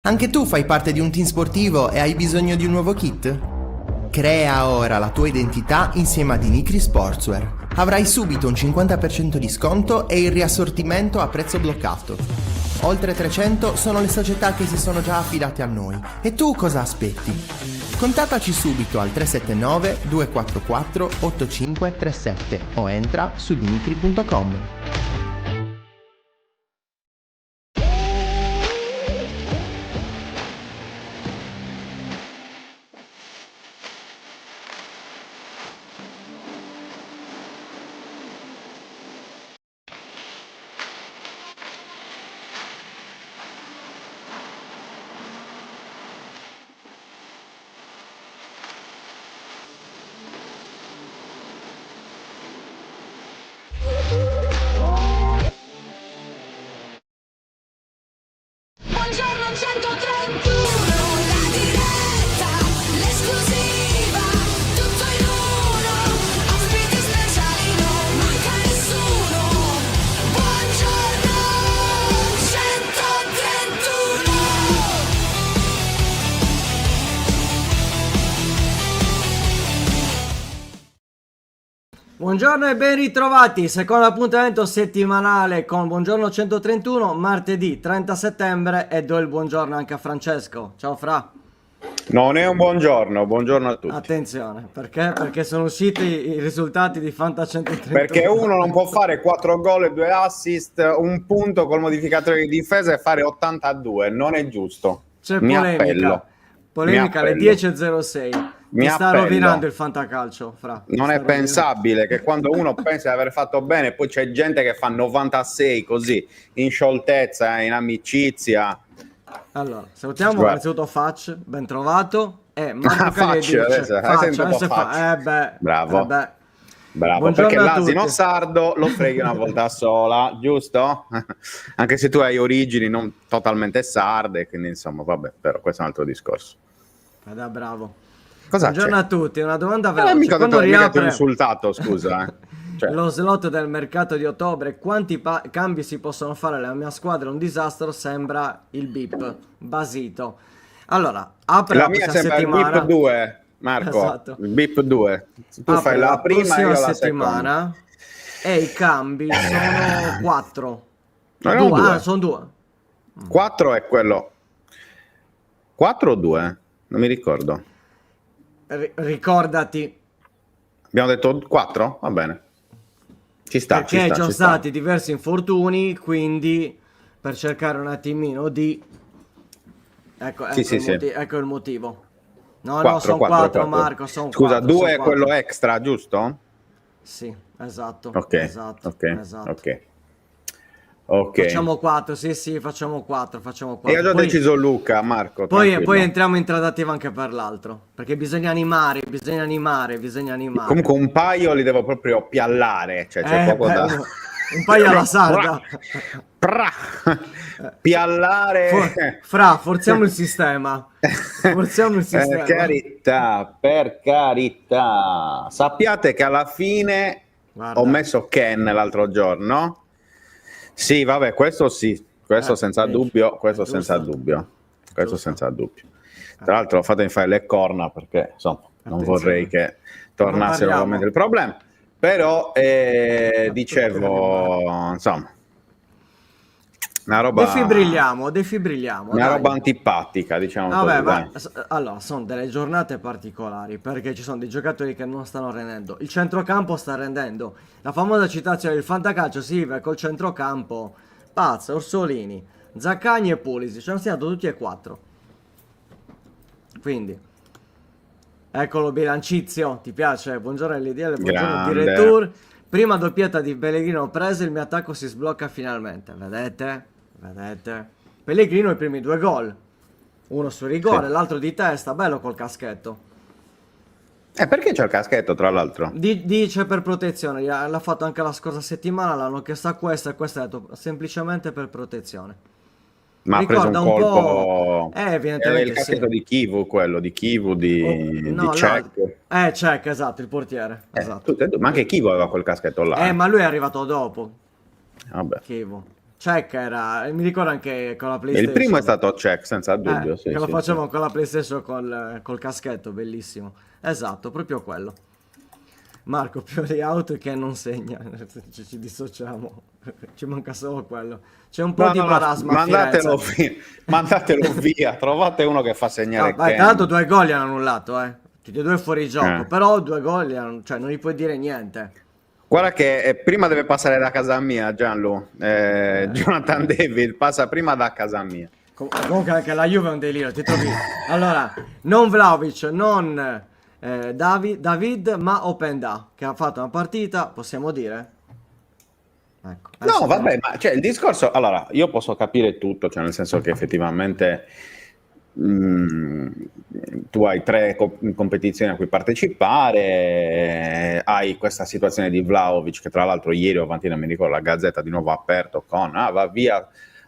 Anche tu fai parte di un team sportivo e hai bisogno di un nuovo kit? Crea ora la tua identità insieme a Dimitri Sportswear. Avrai subito un 50% di sconto e il riassortimento a prezzo bloccato. Oltre 300 sono le società che si sono già affidate a noi. E tu cosa aspetti? Contattaci subito al 379 244 8537 o entra su dimitri.com. Buongiorno 131, la diretta, l'esclusiva, tutto in uno, ospiti speciali, non manca nessuno. Buongiorno 131. Buongiorno e ben ritrovati, secondo appuntamento settimanale con Buongiorno 131, martedì 30 settembre, e do il buongiorno anche a Francesco. Ciao Fra. Non è un buongiorno a tutti. Attenzione, perché? Perché sono usciti i risultati di Fanta 131. Perché uno non può fare 4 gol e 2 assist, un punto col modificatore di difesa e fare 82, non è giusto. C'è Mi polemica, appello. polemica alle Mi appello. 10.06. Mi Mi sta appello. rovinando il fantacalcio, Fra. Non è pensabile che quando uno pensa di aver fatto bene, poi c'è gente che fa 96 così, in scioltezza, in amicizia. Allora, salutiamo Guarda. innanzitutto Facc, ben trovato. E Marco Facci, Cagliari dice, adesso Faccia, sento un po' adesso Facci. Bravo. beh. Bravo, Buongiorno perché a l'asino tutti. sardo lo freghi una volta sola, giusto? Anche se tu hai origini non totalmente sarde, quindi insomma, vabbè, però questo è un altro discorso. Bravo. Cosa Buongiorno c'è? a tutti, una domanda veloce. Mica Quando mica ti ho riapre insultato, scusa. Cioè, lo slot del mercato di ottobre, quanti cambi si possono fare? La mia squadra è un disastro, sembra il BIP, basito. Allora, apre la la mia prossima sembra il settimana. BIP 2, Marco. Esatto. Il BIP 2. Tu Apre fai la prima e prossima io la seconda. settimana e i cambi sono 4. No, erano due. Sono 2. 4 è quello. 4 o 2? Non mi ricordo. Ricordati, Abbiamo detto 4? Va bene. Ci sta, perché ci sta, ci sono ci sta. stati diversi infortuni, quindi per cercare un attimino di... Ecco, Sì, sì, sì. ecco il motivo. No, Quattro, sono quattro, 4 quattro. Marco, sono 4. Scusa, 2 è quello extra, giusto? Sì, esatto. Ok, Esatto, ok, esatto. ok. Facciamo 4, sì, facciamo 4, E ha già deciso Luca, Marco. Poi tranquillo. entriamo in trattativa anche per l'altro, perché bisogna animare. Comunque un paio li devo proprio piallare, cioè c'è poco da... Un paio alla sarda. Pra! Piallare... Forziamo il sistema. Forziamo il sistema. Per carità. Sappiate che alla fine Guarda. ho messo Ken l'altro giorno. Sì, vabbè, questo sì, questo senza vedi, dubbio, questo giusto. senza dubbio. Questo Giusto. senza dubbio. Tra l'altro fatemi fare le corna perché insomma non Attenzione. vorrei che tornasse Non nuovamente il problema. Però dicevo, insomma, una roba Defibrilliamo. una dai. roba antipatica, diciamo Vabbè, così, ma allora sono delle giornate particolari perché ci sono dei giocatori che non stanno rendendo. Il centrocampo sta rendendo. La famosa citazione del fantacalcio si vive col centrocampo. Pazza, Orsolini, Zaccagni e Pulisic. Ci hanno segnato tutti e 4. Quindi, eccolo Bilancizio, ti piace? Buongiorno LDL, buongiorno Grande. Direttur. Prima doppietta di Pellegrino presa, il mio attacco si sblocca finalmente. Vedete? Pellegrino i primi 2 gol. Uno su rigore, Sì. l'altro di testa, bello col caschetto. Perché c'è il caschetto, tra l'altro? Dice per protezione, l'ha fatto anche la scorsa settimana, l'hanno chiesto a questa e questo ha detto semplicemente per protezione. Ma ha preso un Ricorda un colpo... po'... evidentemente il caschetto sì. di Kivu, quello di Kivu, di No, Cech. Cech, esatto, il portiere. Esatto. Tutte e due. Ma anche Kivu aveva quel caschetto là. Ma lui è arrivato dopo. Vabbè. Chievo. Check era, mi ricordo anche con la Il PlayStation. primo è stato Check, senza dubbio. Sì, che lo sì, facevano con la PlayStation col caschetto, bellissimo. Esatto, proprio quello. Marco, più di auto che non segna. Ci dissociamo. Ci manca solo quello. C'è un po' No, di no, no, marasma a Firenze. mandatelo via, trovate uno che fa segnare Vai, Ken. tra l'altro 2 gol li hanno annullato, tutti e due fuori gioco. Eh. Però 2 gol, cioè non gli puoi dire niente. Guarda che prima deve passare da casa mia, Gianlu. Jonathan David passa prima da casa mia. Comunque anche la Juve è un delirio, ti trovi. Allora, non Vlahovic, non David, ma Openda, che ha fatto una partita, possiamo dire? Ecco, adesso No, vabbè, ma cioè, il discorso, allora, io posso capire tutto, cioè nel senso che effettivamente tu hai 3 competizioni a cui partecipare, hai questa situazione di Vlahovic che tra l'altro ieri o avanti non mi ricordo, la Gazzetta di nuovo ha aperto con va via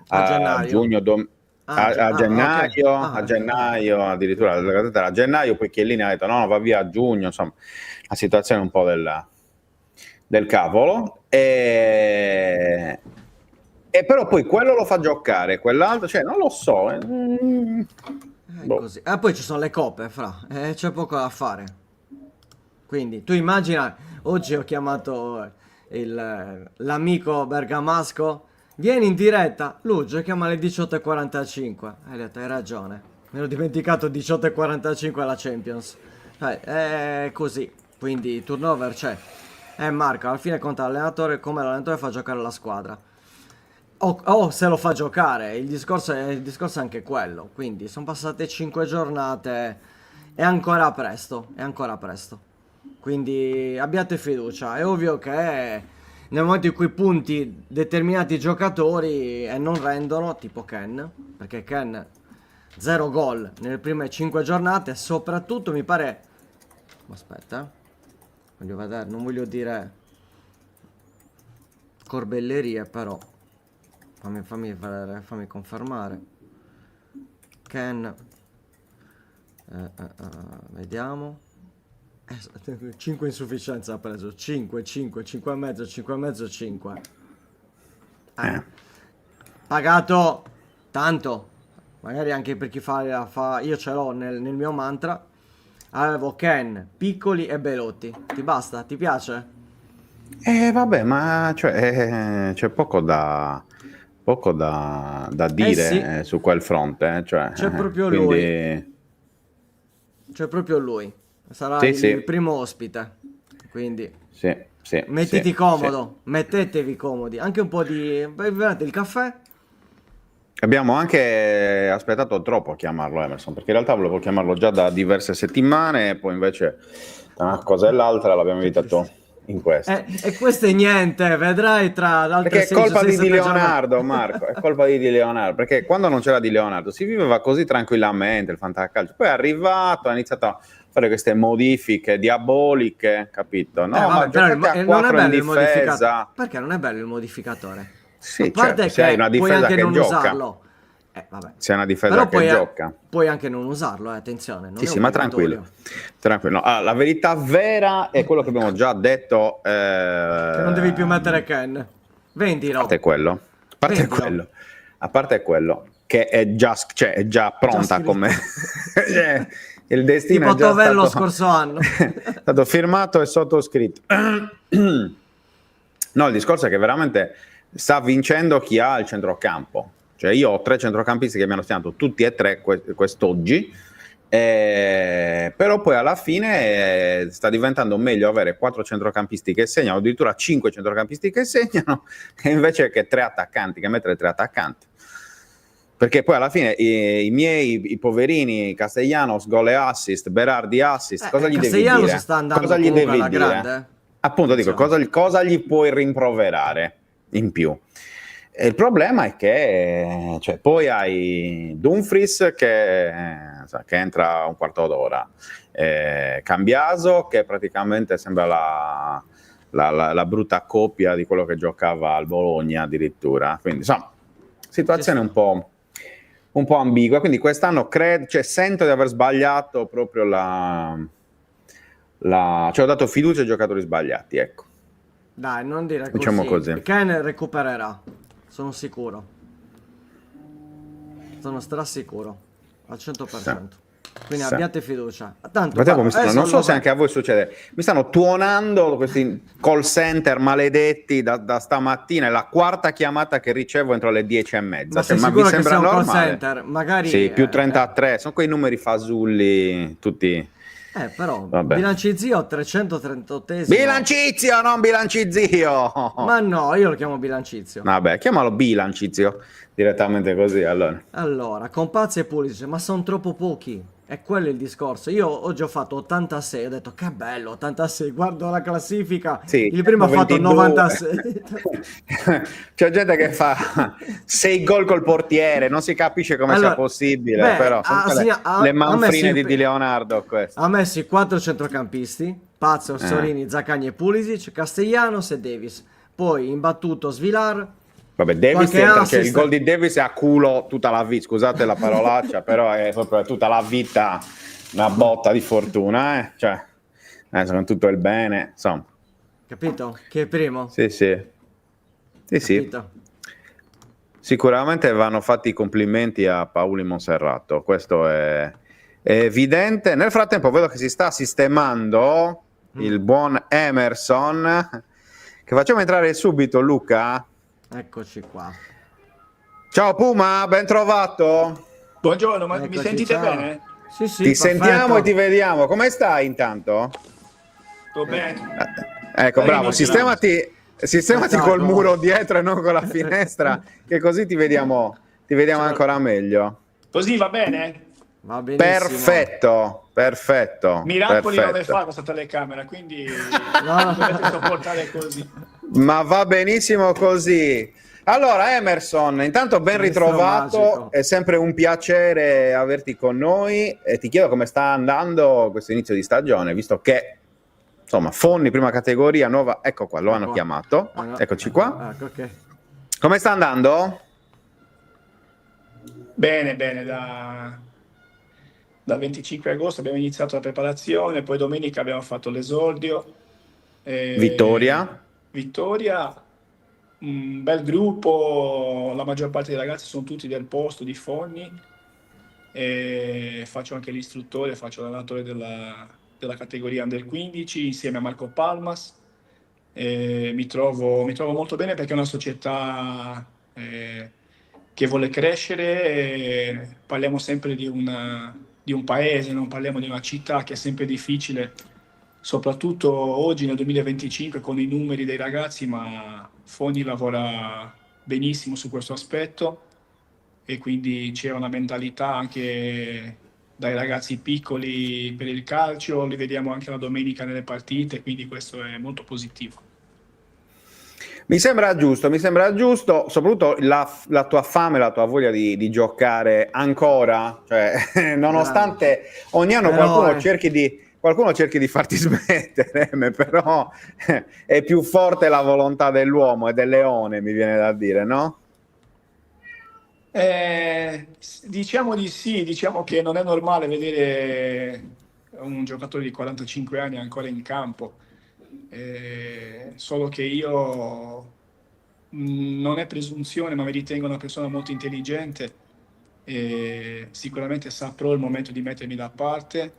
A a gennaio. giugno, a gennaio, ok. a gennaio, addirittura la Gazzetta era a gennaio, poi Chiellini ha detto no, va via a giugno, insomma, la situazione è un po' del cavolo, e però poi quello lo fa giocare, quell'altro, cioè non lo so. Boh. Così. Poi ci sono le coppe, c'è poco da fare. Quindi tu immagina, oggi ho chiamato l'amico bergamasco, vieni in diretta, lui giochiamo alle 18:45. Hai detto, hai ragione, mi ero dimenticato 18:45 alla Champions. È così, quindi turnover c'è. Marco, alla fine conta l'allenatore come l'allenatore fa giocare la squadra. O se lo fa giocare, il discorso è anche quello. Quindi sono passate 5 giornate, è ancora presto, Quindi abbiate fiducia. È ovvio che nel momento in cui punti determinati giocatori e non rendono, tipo Ken, perché Ken 0 gol nelle prime 5 giornate, soprattutto mi pare. Aspetta, voglio vedere, non voglio dire corbellerie, però fammi confermare. Ken, vediamo. 5 insufficienza ha preso, 5 e mezzo, 5. Pagato tanto, magari anche per chi fa io ce l'ho nel mio mantra. Avevo Ken, Piccoli e Belotti. Ti basta? Ti piace? Vabbè, ma cioè, c'è poco da dire sì. su quel fronte, cioè, C'è proprio quindi. C'è proprio lui. Sarà Sì, il sì. primo ospite. Quindi Sì, sì, mettiti sì, comodo, mettetevi comodi. Anche un po' di. Bevete il caffè? sì. Abbiamo anche aspettato troppo a chiamarlo Emerson, perché in realtà volevo chiamarlo già da diverse settimane, e poi invece tra una cosa e l'altra l'abbiamo invitato in questo. E questo è niente, vedrai tra l'altra Perché è colpa di Di Leonardo, Marco, è colpa di Di Leonardo, perché quando non c'era Di Leonardo si viveva così tranquillamente il fantacalcio, poi è arrivato, ha iniziato a fare queste modifiche diaboliche, capito? No, ma vabbè, però giocate a non è 4 in bello il modificatore. difesa. Perché non è bello il modificatore? Sì, A parte certo, se hai che una puoi difesa anche che non gioca. usarlo. Vabbè. Se è una difesa Però che gioca. puoi anche non usarlo, attenzione. Non Sì, è sì, ma obbligatorio. tranquillo. Ah, la verità vera è quello che abbiamo già detto. Che non devi più mettere Ken. Vendilo. A parte quello. Vendilo. A parte quello che è già, cioè, è già pronta scritto. come. Cioè, il destino Tipo è già Tovello stato, scorso anno. è stato firmato e sottoscritto. No, il discorso è che veramente sta vincendo chi ha il centrocampo. Cioè io ho 3 centrocampisti che mi hanno segnato tutti e 3 quest'oggi, però poi alla fine sta diventando meglio avere 4 centrocampisti che segnano, addirittura 5 centrocampisti che segnano, invece che 3 attaccanti, che mettere 3 attaccanti. Perché poi alla fine i poverini Castellanos gol e assist, Berardi assist, cosa gli devi Castellanos dire? sta andando Cosa gli comunque devi alla dire? grande. Appunto dico, cosa gli puoi rimproverare in più? E il problema è che cioè, poi hai Dumfries che entra un quarto d'ora, Cambiaso che praticamente sembra la brutta coppia di quello che giocava al Bologna addirittura, quindi insomma situazione un po' ambigua, quindi quest'anno sento di aver sbagliato proprio cioè ho dato fiducia ai giocatori sbagliati, ecco. Dai, non dire così. Diciamo così. Ken recupererà. sono sicuro. Sono strasicuro, al 100%. Quindi Sì. abbiate fiducia. Tanto, Guarda, guarda, non so lo se anche a voi succede, mi stanno tuonando questi call center maledetti da stamattina, è la quarta chiamata che ricevo entro le 10:30. Ma sei mi sicuro che sembra sia un call normale? center? Magari... Sì, più 33, sono quei numeri fasulli, tutti... però, Vabbè. bilanci zio 338esimo. Bilancizio, non bilancizio! Ma no, io lo chiamo bilancizio. Vabbè, chiamalo bilancizio, direttamente così, allora. Allora, con Pazzi e Pulisic, ma sono troppo pochi. È quello il discorso. Io oggi ho fatto 86, ho detto che bello, 86, guardo la classifica. Sì, Il primo ha fatto 22. 96. C'è gente che fa 6 gol col portiere, non si capisce come Allora, sia possibile, beh, però sono le manfrine messo di Leonardo queste. ha messo i 4 centrocampisti, Pazzo, Orsolini, Zaccagni e Pulisic, Castellanos e Davis. Poi imbattuto Svilar. Vabbè, Davis Qualche cioè, assist. il gol di Davis è a culo tutta la vita, scusate la parolaccia, però è proprio tutta la vita una botta di fortuna, eh? Cioè, con tutto il bene, insomma. Capito? Che è primo? Sì, sì. Sì, sì. Capito? Sicuramente vanno fatti i complimenti a Paoli Monserrato, questo è evidente. Nel frattempo vedo che si sta sistemando il buon Emerson, che facciamo entrare subito, Luca. Eccoci qua. Ciao Puma, ben trovato. Buongiorno, ma mi Eccoci, sentite ciao. bene? Sì, sì, Ti perfetto. sentiamo e ti vediamo. Come stai intanto? Sto bene. Ecco, Dai, bravo, non sistemati Esatto. col muro dietro e non con la finestra, che così ti vediamo ancora meglio. Così va bene? Va benissimo. Perfetto. Miracoli non ne perfetto. fa questa telecamera, quindi No. dovete sopportare così. Ma va benissimo così. Allora, Emerson, intanto ben Maestro ritrovato, magico. è sempre un piacere averti con noi e ti chiedo come sta andando questo inizio di stagione, visto che insomma, Fonni, prima categoria, nuova, ecco qua, lo hanno Qua. chiamato, Ah, no. eccoci qua. Ecco, ok. Come sta andando? Bene, da 25 agosto abbiamo iniziato la preparazione, poi domenica abbiamo fatto l'esordio. Vittoria. Vittoria, un bel gruppo, la maggior parte dei ragazzi sono tutti del posto di Fonni. E faccio anche l'istruttore, faccio l'allenatore della categoria Under 15 insieme a Marco Palmas. E mi trovo molto bene perché è una società che vuole crescere. E parliamo sempre di un paese, non parliamo di una città, che è sempre difficile, soprattutto oggi nel 2025 con i numeri dei ragazzi, ma Foni lavora benissimo su questo aspetto e quindi c'è una mentalità anche dai ragazzi piccoli per il calcio, li vediamo anche la domenica nelle partite, quindi questo è molto positivo. Mi sembra giusto, soprattutto la tua fame, la tua voglia di giocare ancora, cioè, nonostante ogni anno Però, qualcuno cerchi di farti smettere, però è più forte la volontà dell'uomo e del leone, mi viene da dire, no? Diciamo di sì, diciamo che non è normale vedere un giocatore di 45 anni ancora in campo, solo che io non è presunzione, ma mi ritengo una persona molto intelligente e sicuramente saprò il momento di mettermi da parte.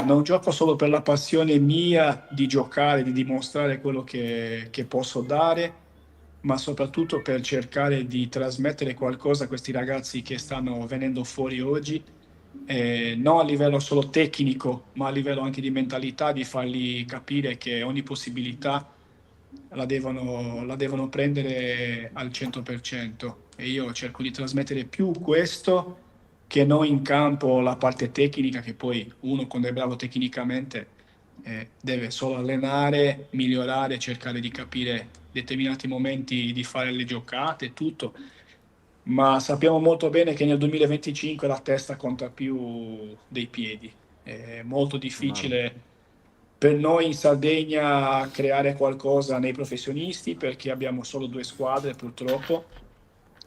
Non gioco solo per la passione mia di giocare, di dimostrare quello che posso dare, ma soprattutto per cercare di trasmettere qualcosa a questi ragazzi che stanno venendo fuori oggi, non a livello solo tecnico, ma a livello anche di mentalità, di fargli capire che ogni possibilità la devono prendere al 100%. E io cerco di trasmettere più questo che non in campo la parte tecnica, che poi uno quando è bravo tecnicamente deve solo allenare, migliorare, cercare di capire determinati momenti di fare le giocate e tutto, ma sappiamo molto bene che nel 2025 la testa conta più dei piedi. È molto difficile per noi in Sardegna creare qualcosa nei professionisti perché abbiamo solo 2 squadre purtroppo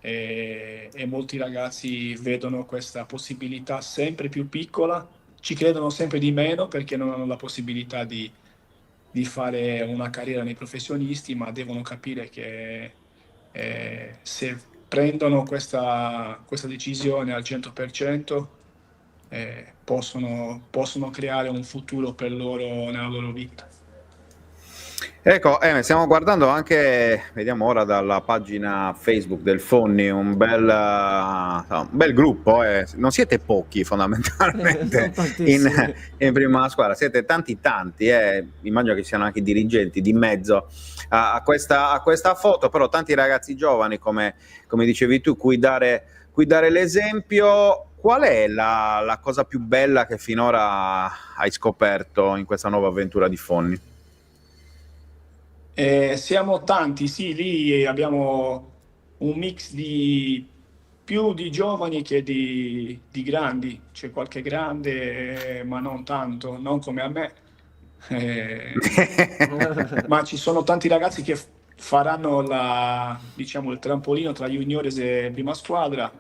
e molti ragazzi vedono questa possibilità sempre più piccola, ci credono sempre di meno perché non hanno la possibilità di fare una carriera nei professionisti, ma devono capire che Se prendono questa decisione al 100%, possono creare un futuro per loro nella loro vita. Ecco, stiamo guardando anche, vediamo ora dalla pagina Facebook del Fonni, un bel gruppo, non siete pochi Sono fondamentalmente tantissimi. in prima squadra, siete tanti, immagino che siano anche i dirigenti di mezzo a questa foto, però tanti ragazzi giovani, come dicevi tu, cui dare l'esempio. Qual è la cosa più bella che finora hai scoperto in questa nuova avventura di Fonni? Siamo tanti, sì, lì abbiamo un mix più di giovani che di grandi. C'è qualche grande, ma non tanto, non come a me. Eh, ma ci sono tanti ragazzi che faranno diciamo, il trampolino tra juniores e prima squadra.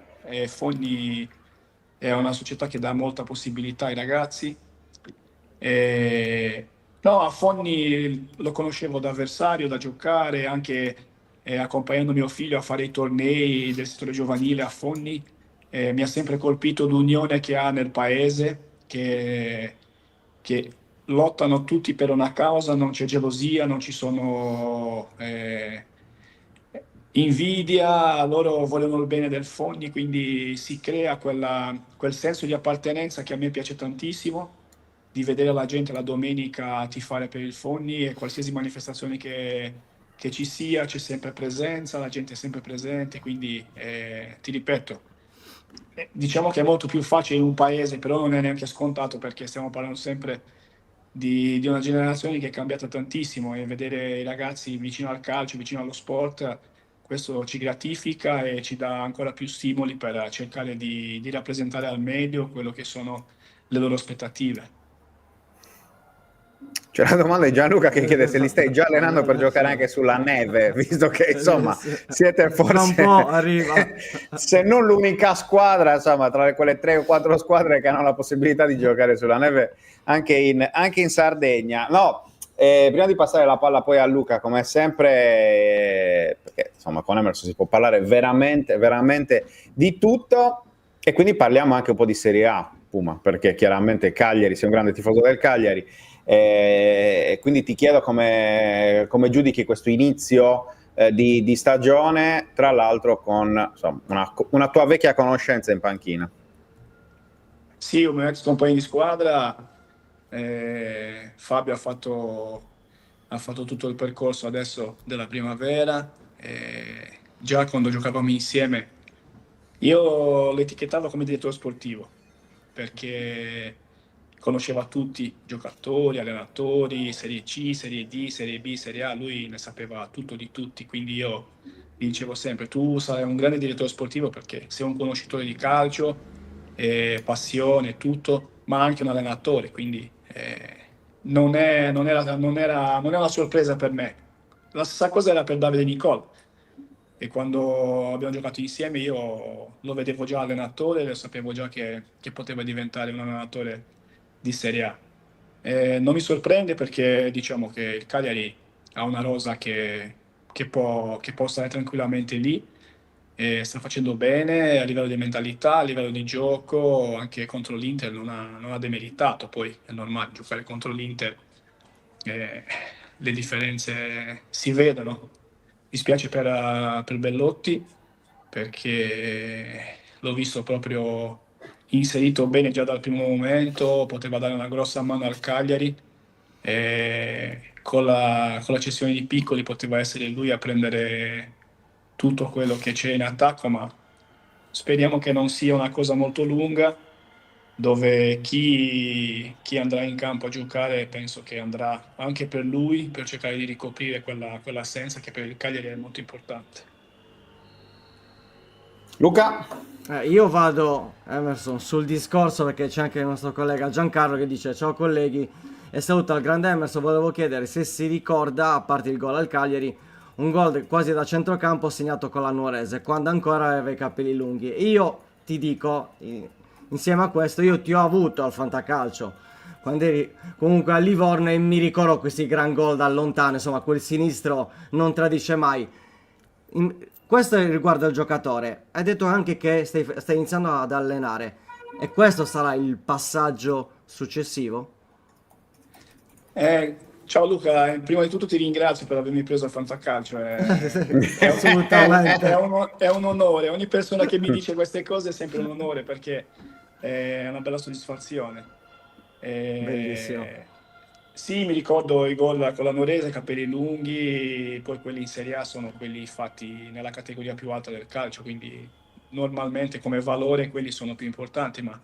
Fogni è una società che dà molta possibilità ai ragazzi. No, a Fonni lo conoscevo da avversario, da giocare, anche accompagnando mio figlio a fare i tornei del settore giovanile a Fonni. Mi ha sempre colpito l'unione che ha nel paese, che lottano tutti per una causa, non c'è gelosia, non ci sono invidia, loro vogliono il bene del Fogni, quindi si crea quel senso di appartenenza che a me piace tantissimo, di vedere la gente la domenica tifare per il Fogni e qualsiasi manifestazione che ci sia, c'è sempre presenza, la gente è sempre presente, quindi ti ripeto, diciamo che è molto più facile in un paese, però non è neanche scontato perché stiamo parlando sempre di una generazione che è cambiata tantissimo e vedere i ragazzi vicino al calcio, vicino allo sport, questo ci gratifica e ci dà ancora più stimoli per cercare di rappresentare al meglio quello che sono le loro aspettative. C'è la domanda di Gianluca che chiede se li stai già allenando per giocare anche sulla neve, visto che insomma siete Tra un forse, po' arriva. se non l'unica squadra, insomma, tra quelle 3 o 4 squadre che hanno la possibilità di giocare sulla neve anche in Sardegna. No, prima di passare la palla poi a Luca, come sempre, perché insomma con Emerson si può parlare veramente, veramente di tutto, e quindi parliamo anche un po' di Serie A, Puma, perché chiaramente Cagliari, sei un grande tifoso del Cagliari. Quindi ti chiedo come giudichi questo inizio di stagione, tra l'altro con insomma, una tua vecchia conoscenza in panchina. Sì, un mio ex compagno di squadra, Fabio ha fatto tutto il percorso adesso della primavera, già quando giocavamo insieme io lo etichettavo come direttore sportivo perché conosceva tutti, giocatori, allenatori, Serie C, Serie D, Serie B, Serie A, lui ne sapeva tutto di tutti, quindi io gli dicevo sempre, tu sarai un grande direttore sportivo perché sei un conoscitore di calcio, passione, tutto, ma anche un allenatore, quindi non è una sorpresa per me. La stessa cosa era per Davide Nicola, e quando abbiamo giocato insieme io lo vedevo già allenatore, lo sapevo già che poteva diventare un allenatore di Serie A. Non mi sorprende perché diciamo che il Cagliari ha una rosa che può stare tranquillamente lì e sta facendo bene a livello di mentalità, a livello di gioco, anche contro l'Inter non ha demeritato, poi è normale giocare contro l'Inter, le differenze si vedono. Mi spiace per Bellotti perché l'ho visto proprio inserito bene già dal primo momento, poteva dare una grossa mano al Cagliari e con la cessione di Piccoli poteva essere lui a prendere tutto quello che c'è in attacco, ma speriamo che non sia una cosa molto lunga dove chi andrà in campo a giocare penso che andrà anche per lui per cercare di ricoprire quell'assenza che per il Cagliari è molto importante. Luca? Io vado, Emerson, sul discorso perché c'è anche il nostro collega Giancarlo che dice ciao colleghi e saluta il grande Emerson. Volevo chiedere se si ricorda, a parte il gol al Cagliari, un gol quasi da centrocampo segnato con la Nuorese quando ancora aveva i capelli lunghi. E io ti dico, insieme a questo, io ti ho avuto al fantacalcio quando eri comunque a Livorno e mi ricordo questi gran gol da lontano, insomma quel sinistro non tradisce mai. Questo riguarda il giocatore. Hai detto anche che stai iniziando ad allenare. E questo sarà il passaggio successivo? Ciao Luca, prima di tutto ti ringrazio per avermi preso a Fantacalcio. Assolutamente. È un onore, ogni persona che mi dice queste cose è sempre un onore perché è una bella soddisfazione. Bellissimo. Sì, mi ricordo i gol con la Norese, capelli lunghi, poi quelli in Serie A sono quelli fatti nella categoria più alta del calcio, quindi normalmente come valore quelli sono più importanti, ma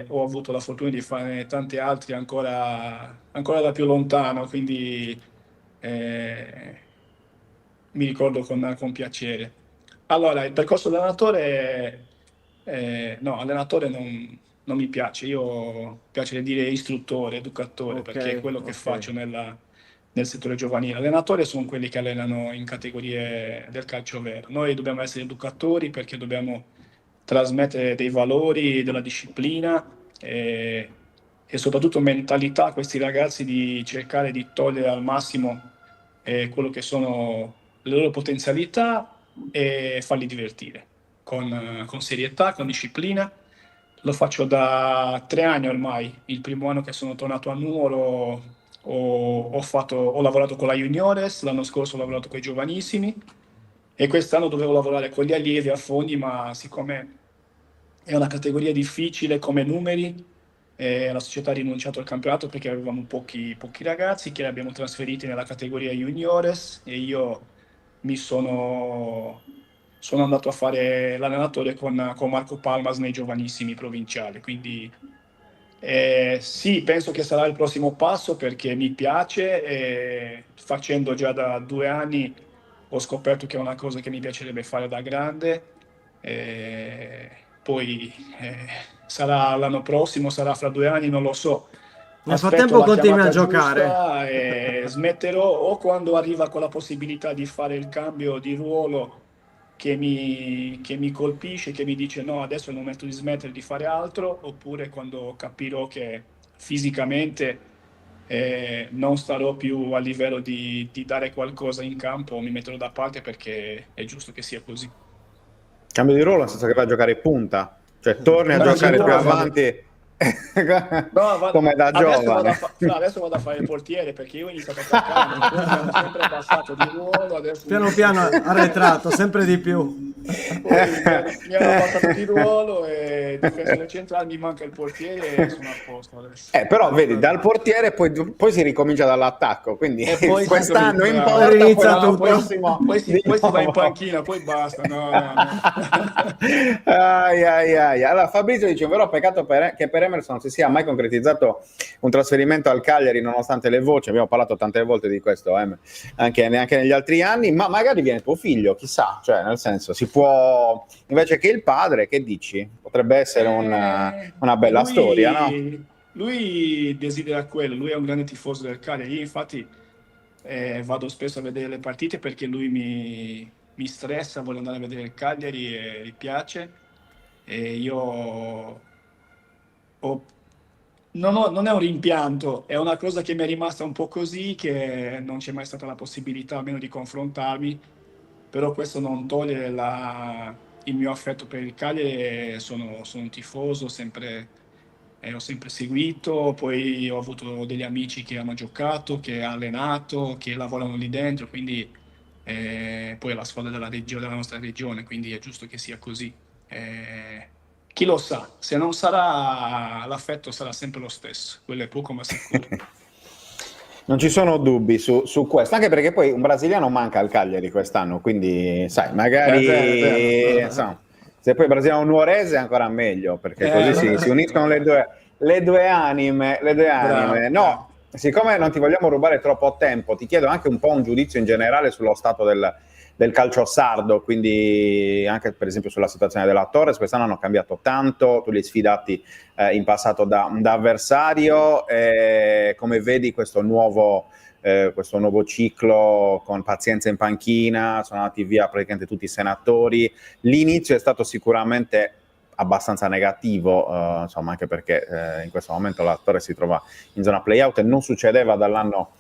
ho avuto la fortuna di fare tanti altri ancora da più lontano, quindi eh, mi ricordo con piacere. Allora, il percorso da allenatore, no, allenatore non mi piace, io piace dire istruttore, educatore, Ok, perché è quello che ok. faccio nel settore giovanile. Allenatore sono quelli che allenano in categorie del calcio vero. Noi dobbiamo essere educatori perché dobbiamo trasmettere dei valori, della disciplina e soprattutto mentalità a questi ragazzi di cercare di togliere al massimo quello che sono le loro potenzialità e farli divertire con serietà, con disciplina. Lo faccio da 3 anni ormai. Il primo anno che sono tornato a Nuoro ho lavorato con la Juniores, l'anno scorso ho lavorato con i giovanissimi e quest'anno dovevo lavorare con gli allievi a Fondi, ma siccome è una categoria difficile come numeri, la società ha rinunciato al campionato perché avevamo pochi ragazzi che li abbiamo trasferiti nella categoria Juniores e io sono andato a fare l'allenatore con Marco Palmas nei giovanissimi provinciali. Quindi sì, penso che sarà il prossimo passo perché mi piace e facendo già da 2 anni ho scoperto che è una cosa che mi piacerebbe fare da grande. E poi sarà l'anno prossimo, sarà fra 2 anni, non lo so. Nel Aspetto frattempo la continui a chiamata giocare. giusta e smetterò o quando arriva quella possibilità di fare il cambio di ruolo che mi colpisce, che mi dice no, adesso è il momento di smettere di fare altro, oppure quando capirò che fisicamente non starò più a livello di dare qualcosa in campo, mi metterò da parte perché è giusto che sia così. Cambio di ruolo nel senso che vai a giocare punta, cioè torni a Ma giocare più sicuro, avanti no, come da giovane. adesso vado a fare il portiere perché io ho iniziato a attaccare, poi mi hanno sempre passato di ruolo, adesso Piano piano arretrato, sempre di più. poi mi hanno passato di ruolo e difensore centrale, mi manca il portiere e sono a posto adesso. Però vedi, dal portiere poi si ricomincia dall'attacco, quindi E poi quest'anno in bravo. porta, Inizia poi l'anno tutto. prossimo Poi si va in nuovo. panchina, poi basta. No, no, no. Ai, ai, ai. Allora Fabrizio dice un vero peccato che per Emerson si sia mai concretizzato un trasferimento al Cagliari nonostante le voci, abbiamo parlato tante volte di questo anche negli altri anni, ma magari viene tuo figlio, chissà, cioè nel senso si può, invece che il padre, che dici? Potrebbe essere una bella storia, no? Lui desidera quello, lui è un grande tifoso del Cagliari, io infatti vado spesso a vedere le partite perché lui mi stressa, vuole andare a vedere il Cagliari e gli piace e io non è un rimpianto, è una cosa che mi è rimasta un po' così, che non c'è mai stata la possibilità almeno di confrontarmi, però questo non toglie il mio affetto per il Cagliari, sono un tifoso, ho sempre seguito, poi ho avuto degli amici che hanno giocato, che hanno allenato, che lavorano lì dentro, quindi poi è la squadra della nostra regione, quindi è giusto che sia così. Chi lo sa, se non sarà l'affetto sarà sempre lo stesso, quello è poco ma sicuro. Non ci sono dubbi su questo, anche perché poi un brasiliano manca al Cagliari quest'anno, quindi sai, magari È vero. insomma, se poi brasiliano nuorese è ancora meglio, perché così si uniscono le due anime. Bravo, No, siccome non ti vogliamo rubare troppo tempo, ti chiedo anche un po' un giudizio in generale sullo stato del calcio sardo, quindi anche per esempio sulla situazione della Torres. Quest'anno hanno cambiato tanto, tu li hai sfidati in passato da avversario, come vedi questo nuovo ciclo con Pazienza in panchina, sono andati via praticamente tutti i senatori, l'inizio è stato sicuramente abbastanza negativo, insomma, anche perché in questo momento la Torres si trova in zona playout e non succedeva dall'anno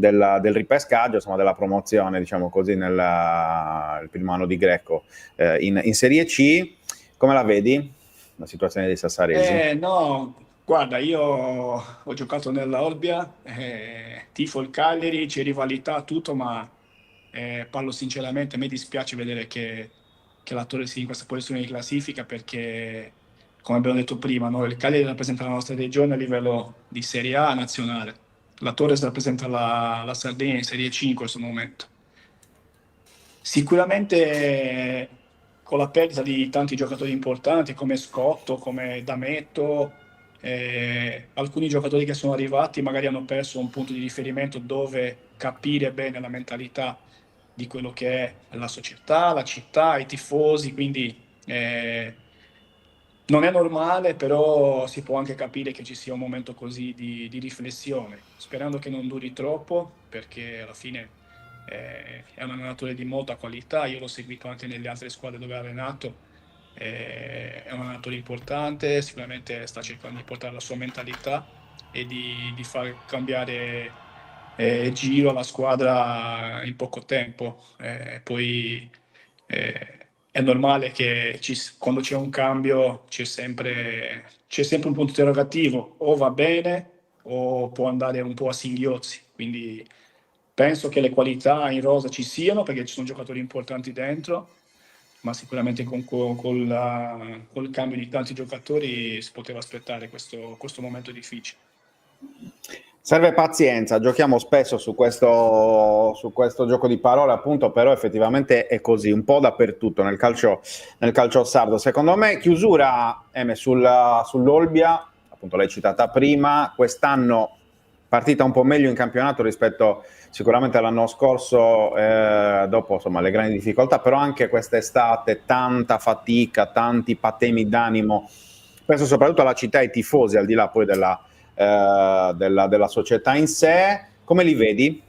del ripescaggio, insomma della promozione, diciamo così, il primo anno di Greco in Serie C. Come la vedi la situazione dei sassaresi? No, guarda, io ho giocato nella Olbia, tifo il Cagliari, c'è rivalità, tutto, ma parlo sinceramente, a me dispiace vedere che la Torre sia in questa posizione di classifica perché, come abbiamo detto prima, no, il Cagliari rappresenta la nostra regione a livello di Serie A nazionale, la Torre rappresenta la Sardegna in Serie C in questo momento. Sicuramente con la perdita di tanti giocatori importanti come Scotto, come Dametto, alcuni giocatori che sono arrivati magari hanno perso un punto di riferimento dove capire bene la mentalità di quello che è la società, la città, i tifosi, quindi non è normale, però si può anche capire che ci sia un momento così di riflessione, sperando che non duri troppo, perché alla fine è un allenatore di molta qualità, io l'ho seguito anche nelle altre squadre dove ha allenato, è un allenatore importante, sicuramente sta cercando di portare la sua mentalità e di far cambiare giro alla squadra in poco tempo. Poi è normale che quando c'è un cambio c'è sempre un punto interrogativo, o va bene o può andare un po' a singhiozzi. Quindi penso che le qualità in rosa ci siano perché ci sono giocatori importanti dentro, ma sicuramente col cambio di tanti giocatori si poteva aspettare questo momento difficile. Serve pazienza, giochiamo spesso su questo gioco di parole, appunto, però effettivamente è così, un po' dappertutto nel calcio sardo. Secondo me, chiusura, sull'Olbia, appunto l'hai citata prima, quest'anno partita un po' meglio in campionato rispetto sicuramente all'anno scorso, dopo insomma le grandi difficoltà, però anche quest'estate tanta fatica, tanti patemi d'animo, penso soprattutto alla città e ai tifosi, al di là poi della società in sé. Come li vedi?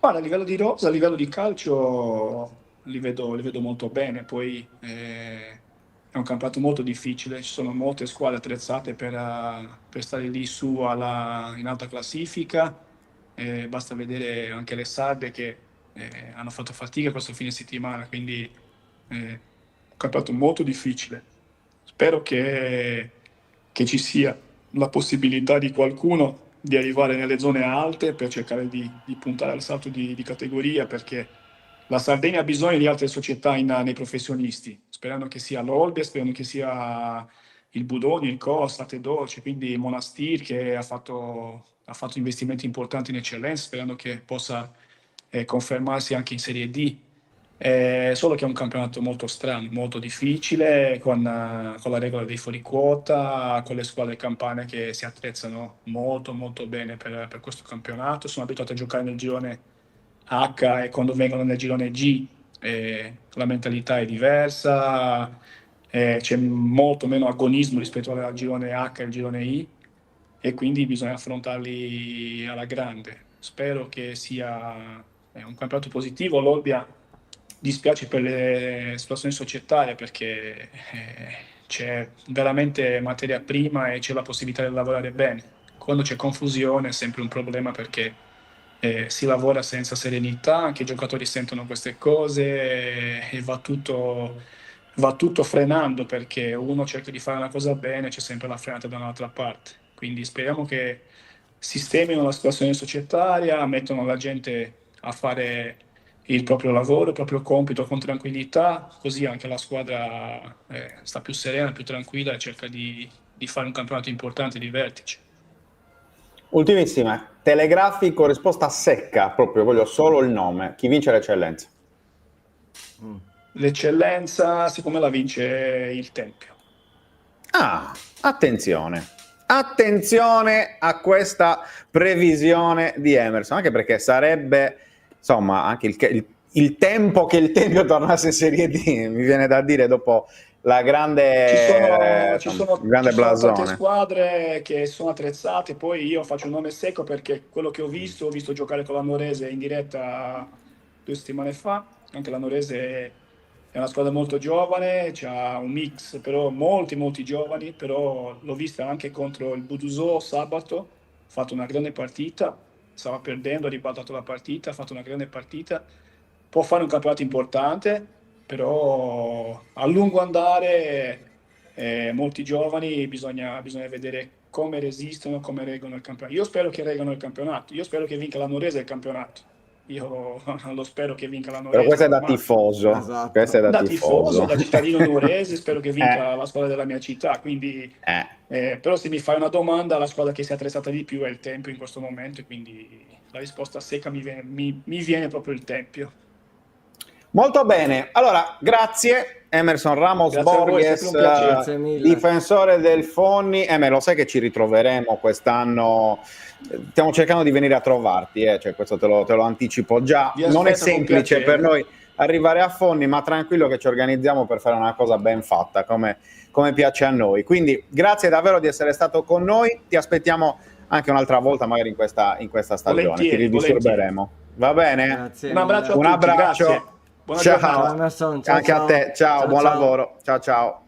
Guarda, a livello di rosa, a livello di calcio li vedo molto bene, poi è un campionato molto difficile, ci sono molte squadre attrezzate per stare lì su in alta classifica, basta vedere anche le sarde che hanno fatto fatica questo fine settimana, quindi un campionato molto difficile. Spero che ci sia la possibilità di qualcuno di arrivare nelle zone alte per cercare di puntare al salto di categoria, perché la Sardegna ha bisogno di altre società nei professionisti, sperando che sia l'Olbia, sperando che sia il Budoni, il Co, State Dolce, quindi Monastir che ha fatto investimenti importanti in eccellenza, sperando che possa confermarsi anche in Serie D. Solo che è un campionato molto strano, molto difficile, con la regola dei fuoriquota, con le squadre campane che si attrezzano molto molto bene per questo campionato. Sono abituati a giocare nel girone H e quando vengono nel girone G la mentalità è diversa, c'è molto meno agonismo rispetto al girone H e al girone I, e quindi bisogna affrontarli alla grande. Spero che sia un campionato positivo. L'Olbia dispiace per le situazioni societarie perché c'è veramente materia prima e c'è la possibilità di lavorare bene. Quando c'è confusione è sempre un problema perché si lavora senza serenità, anche i giocatori sentono queste cose e va tutto frenando perché uno cerca di fare una cosa bene, c'è sempre la frenata da un'altra parte. Quindi speriamo che sistemino la situazione societaria, mettono la gente a fare il proprio lavoro, il proprio compito con tranquillità, così anche la squadra sta più serena, più tranquilla e cerca di fare un campionato importante di vertice. Ultimissima, telegrafico, risposta secca, proprio voglio solo il nome. Chi vince l'eccellenza? L'eccellenza, secondo me, la vince il Tempio. Ah, attenzione. Attenzione a questa previsione di Emerson, anche perché sarebbe, insomma, anche il tempo che il Tempio tornasse in Serie D, mi viene da dire, dopo la grande, Ci sono blasone. tante squadre che sono attrezzate, poi io faccio un nome secco perché quello che ho visto giocare con la Norese in diretta 2 settimane fa, anche la Norese è una squadra molto giovane, c'ha un mix, però molti giovani, però l'ho vista anche contro il Budusò sabato, ha fatto una grande partita, stava perdendo, ha ribaltato la partita, ha fatto una grande partita, può fare un campionato importante, però a lungo andare molti giovani bisogna vedere come resistono, come reggono il campionato. Io spero che reggano il campionato, io spero che vinca la Nuorese il campionato, io lo spero che vinca la Però Nuorese. questo è da ma- tifoso. Esatto. Questo è da da tifoso, da tifoso. cittadino nuorese, spero che vinca la squadra della mia città, quindi però se mi fai una domanda, la squadra che si è attrezzata di più è il Tempio in questo momento, e quindi la risposta secca mi viene proprio il Tempio. Molto bene, allora grazie Emerson Ramos Grazie a voi, è Borges, stato un piacere. Grazie mille. difensore del Fonni. Lo sai che ci ritroveremo quest'anno, stiamo cercando di venire a trovarti, cioè, questo te lo anticipo già. Vi Non è aspetto con semplice piacere. per noi arrivare a Fonni, ma tranquillo che ci organizziamo per fare una cosa ben fatta, come piace a noi. Quindi grazie davvero di essere stato con noi, ti aspettiamo anche un'altra volta magari in questa stagione, Volentieri, ti ridisturberemo. Va bene? Grazie Un abbraccio a Un tutti, abbraccio. grazie. Buona Ciao. giornata. Emerson, ciao, Anche a te, ciao, buon ciao. lavoro, ciao.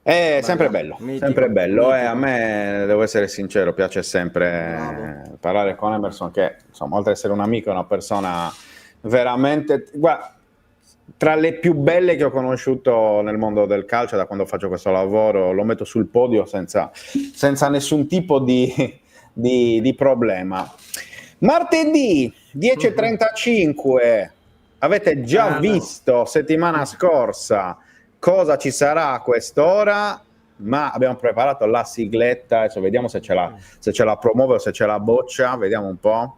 È sempre bello, Mitico, sempre bello. mitico. A me, devo essere sincero, piace sempre Bravo. parlare con Emerson, che insomma, oltre ad essere un amico, è una persona veramente, guarda, tra le più belle che ho conosciuto nel mondo del calcio. Da quando faccio questo lavoro lo metto sul podio senza nessun tipo di problema. Martedì 10:35, avete già visto settimana scorsa cosa ci sarà a quest'ora, ma abbiamo preparato la sigletta, adesso vediamo se ce la promuove o se ce la boccia, vediamo un po'.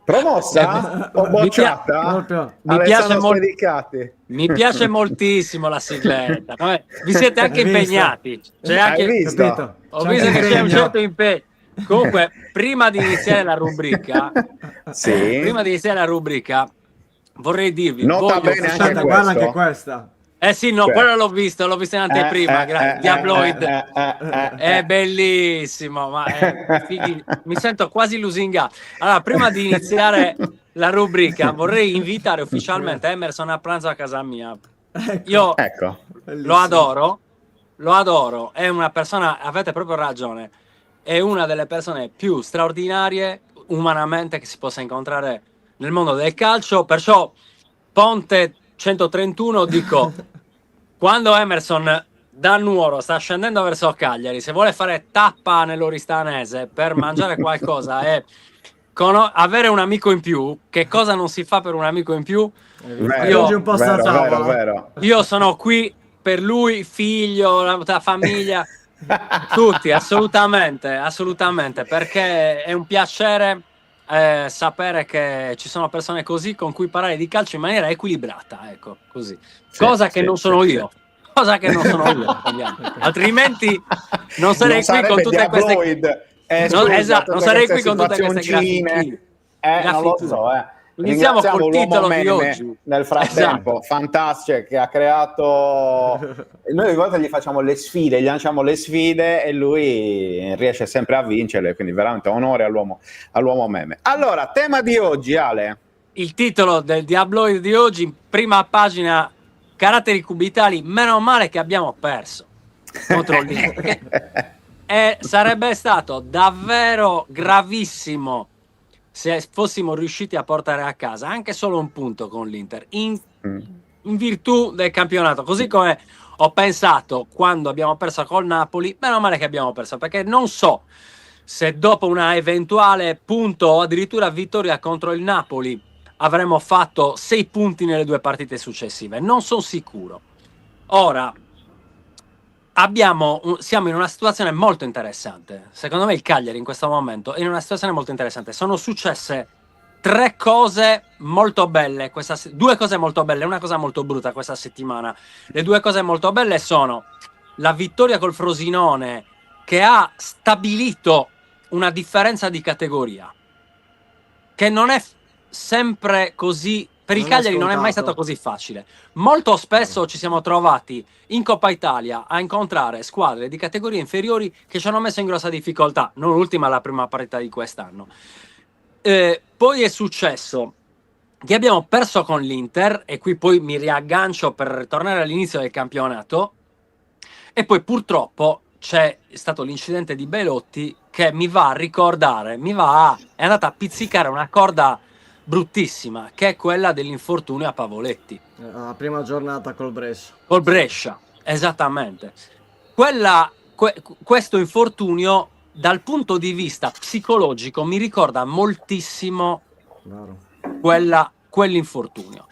Promossa o bocciata? proprio. Mi piace Alessandro molto. Spedicati. Mi piace moltissimo la sigletta. Vabbè, vi siete anche Hai visto? impegnati. C'è Hai anche, visto? Capito? ho visto che c'è un impegno. certo impegno. Comunque, prima di iniziare la rubrica, Sì. vorrei dirvi, Nota voglio bene anche Aspetta, guarda questo. anche questa. sì, no, Cioè. quello l'ho visto in anteprima, Diabloid. È è bellissimo, ma mi sento quasi lusingato. Allora, prima di iniziare la rubrica, vorrei invitare ufficialmente Emerson a pranzo a casa mia. Io Ecco. lo adoro, è una persona, avete proprio ragione, è una delle persone più straordinarie umanamente che si possa incontrare nel mondo del calcio, perciò Ponte 131 dico, quando Emerson da Nuoro sta scendendo verso Cagliari, se vuole fare tappa nell'Oristanese per mangiare qualcosa e avere un amico in più, che cosa non si fa per un amico in più? Aggiungi un po' sta tavola. vero. Io sono qui per lui, figlio, la famiglia, tutti, assolutamente, perché è un piacere sapere che ci sono persone così con cui parlare di calcio in maniera equilibrata, ecco, così. Cosa che non sono io. Altrimenti non sarei qui con tutte queste non sarei qui con tutte queste grafichine. Non lo so, Iniziamo col Ringraziamo titolo l'uomo di meme oggi. nel frattempo, fantastico, che ha creato. Noi di volta gli facciamo le sfide, gli lanciamo le sfide e lui riesce sempre a vincerle, quindi veramente onore all'uomo meme. Allora, tema di oggi, Ale. Il titolo del Diabloid di oggi, prima pagina, caratteri cubitali, meno male che abbiamo perso contro l'Inter. Sarebbe stato davvero gravissimo se fossimo riusciti a portare a casa anche solo un punto con l'Inter in virtù del campionato, così come ho pensato quando abbiamo perso col Napoli. Meno male che abbiamo perso, perché non so se dopo una eventuale punto o addirittura vittoria contro il Napoli avremmo fatto 6 punti nelle 2 partite successive, non sono sicuro. Ora siamo in una situazione molto interessante. Secondo me il Cagliari in questo momento è in una situazione molto interessante. Sono successe 3 cose molto belle, 2 cose molto belle e una cosa molto brutta questa settimana. Le 2 cose molto belle sono la vittoria col Frosinone, che ha stabilito una differenza di categoria che non è sempre così. Per il Non è Cagliari non è mai scontato. stato così facile. Molto spesso ci siamo trovati in Coppa Italia a incontrare squadre di categorie inferiori che ci hanno messo in grossa difficoltà, non ultima la prima partita di quest'anno. Poi è successo che abbiamo perso con l'Inter, e qui poi mi riaggancio per tornare all'inizio del campionato, e poi purtroppo c'è stato l'incidente di Belotti che mi va a ricordare, è andata a pizzicare una corda bruttissima, che è quella dell'infortunio a Pavoletti. La prima giornata col Brescia. Col Brescia, esattamente. Questo infortunio, dal punto di vista psicologico, mi ricorda moltissimo quell'infortunio.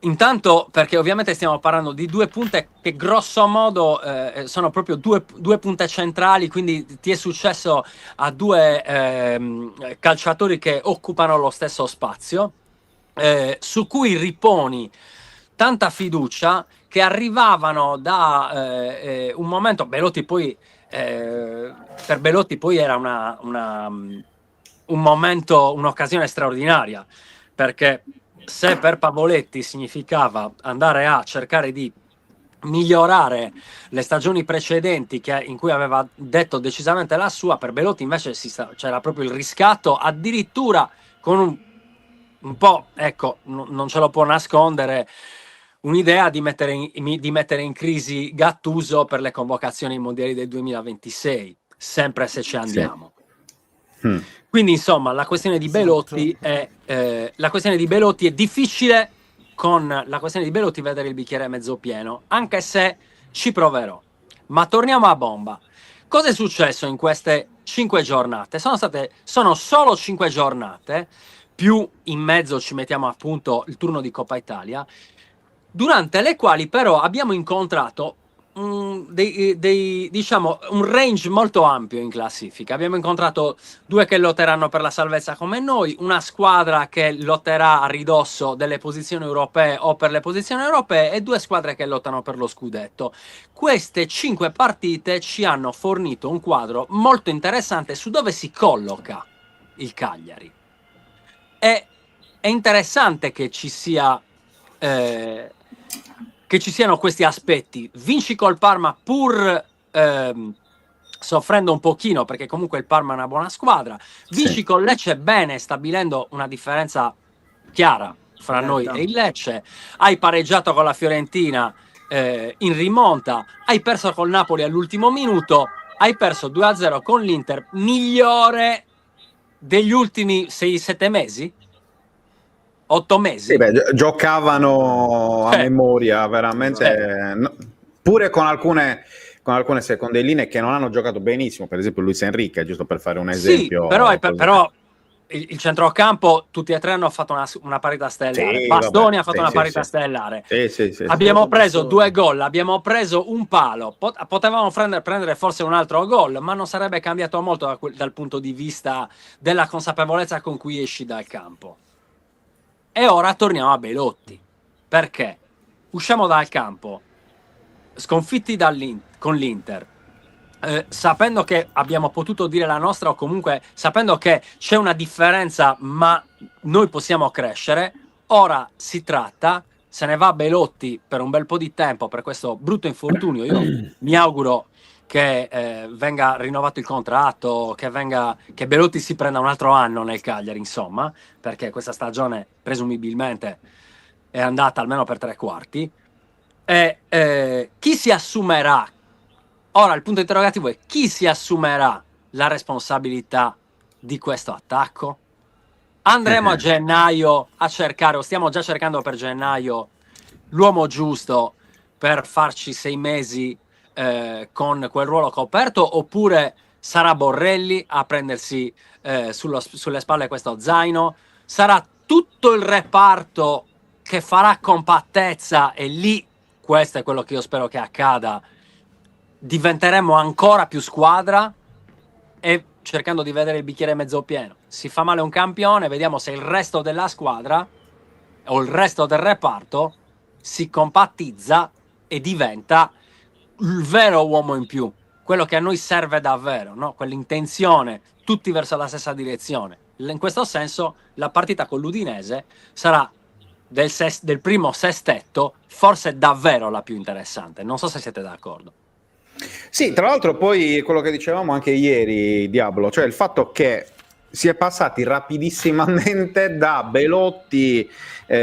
Intanto, perché ovviamente stiamo parlando di due punte che grosso modo sono proprio due punte centrali, quindi ti è successo a due calciatori che occupano lo stesso spazio, su cui riponi tanta fiducia, che arrivavano da un momento. Belotti poi, per Belotti poi era un momento, un'occasione straordinaria, perché se per Pavoletti significava andare a cercare di migliorare le stagioni precedenti, in cui aveva detto decisamente la sua, per Belotti invece c'era proprio il riscatto, addirittura con un po', ecco, non ce lo può nascondere, un'idea di mettere in crisi Gattuso per le convocazioni mondiali del 2026, sempre se ci andiamo. Quindi insomma la questione di Belotti è difficile, con la questione di Belotti vedere il bicchiere mezzo pieno, anche se ci proverò. Ma torniamo a bomba. Cosa è successo in queste 5 giornate? Sono solo 5 giornate, più in mezzo ci mettiamo appunto il turno di Coppa Italia, durante le quali però abbiamo incontrato diciamo un range molto ampio in classifica. Abbiamo incontrato due che lotteranno per la salvezza come noi, una squadra che lotterà a ridosso delle posizioni europee o per le posizioni europee, e due squadre che lottano per lo scudetto. Queste 5 partite ci hanno fornito un quadro molto interessante su dove si colloca il Cagliari. È interessante che ci sia che ci siano questi aspetti. Vinci col Parma pur soffrendo un pochino, perché comunque il Parma è una buona squadra. Vinci con Lecce bene, stabilendo una differenza chiara fra noi e il Lecce. Hai pareggiato con la Fiorentina in rimonta, hai perso col Napoli all'ultimo minuto, hai perso 2-0 con l'Inter, migliore degli ultimi 6-7 mesi? 8 mesi? Sì, giocavano a memoria, veramente. Pure con alcune seconde linee che non hanno giocato benissimo, per esempio Luis Enrique, giusto per fare un esempio. Sì, però il centrocampo, tutti e tre hanno fatto una parità stellare. Sì, Bastoni ha fatto una parità stellare. Abbiamo preso 2 gol, abbiamo preso un palo. Potevamo prendere forse un altro gol, ma non sarebbe cambiato molto dal punto di vista della consapevolezza con cui esci dal campo. E ora torniamo a Belotti, perché usciamo dal campo sconfitti con l'Inter, sapendo che abbiamo potuto dire la nostra, o comunque sapendo che c'è una differenza ma noi possiamo crescere. Ora si tratta, se ne va Belotti per un bel po' di tempo per questo brutto infortunio. Io mi auguro che venga rinnovato il contratto, che Belotti si prenda un altro anno nel Cagliari, insomma, perché questa stagione presumibilmente è andata almeno per 3/4. E chi si assumerà? Ora il punto interrogativo è: chi si assumerà la responsabilità di questo attacco? Andremo a gennaio a cercare, o stiamo già cercando per gennaio, l'uomo giusto per farci 6 mesi con quel ruolo coperto, oppure sarà Borrelli a prendersi sulle spalle questo zaino? Sarà tutto il reparto che farà compattezza, e lì, questo è quello che io spero che accada, diventeremo ancora più squadra, e cercando di vedere il bicchiere mezzo pieno. Si fa male un campione, vediamo se il resto della squadra o il resto del reparto si compattizza e diventa il vero uomo in più, quello che a noi serve davvero, no? Quell'intenzione, tutti verso la stessa direzione. In questo senso la partita con l'Udinese sarà del primo sestetto forse davvero la più interessante. Non so se siete d'accordo. Sì, tra l'altro poi quello che dicevamo anche ieri, Diablo, cioè il fatto che si è passati rapidissimamente da Belotti,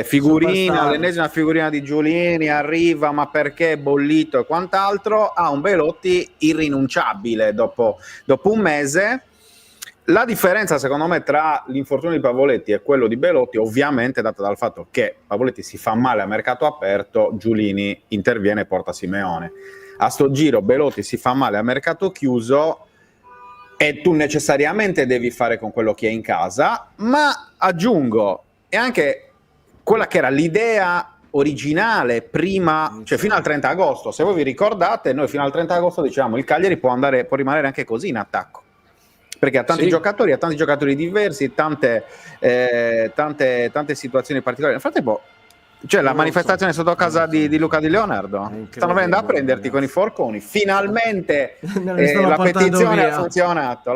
figurina, Superstar. l'ennesima figurina di Giulini, arriva ma perché bollito e quant'altro, a un Belotti irrinunciabile dopo un mese. La differenza secondo me tra l'infortunio di Pavoletti e quello di Belotti ovviamente è data dal fatto che Pavoletti si fa male a mercato aperto, Giulini interviene e porta Simeone. A sto giro Belotti si fa male a mercato chiuso e tu necessariamente devi fare con quello che è in casa, ma aggiungo, è anche quella che era l'idea originale prima, cioè fino al 30 agosto, se voi vi ricordate, noi fino al 30 agosto dicevamo il Cagliari può rimanere anche così in attacco, perché ha tanti Sì. giocatori diversi, tante situazioni particolari. Nel frattempo c'è la Non manifestazione so. sotto casa di Luca Di Leonardo, Incredibile, stanno venendo a prenderti ragazzi. con i forconi, finalmente Non li stanno la portando petizione via. ha funzionato,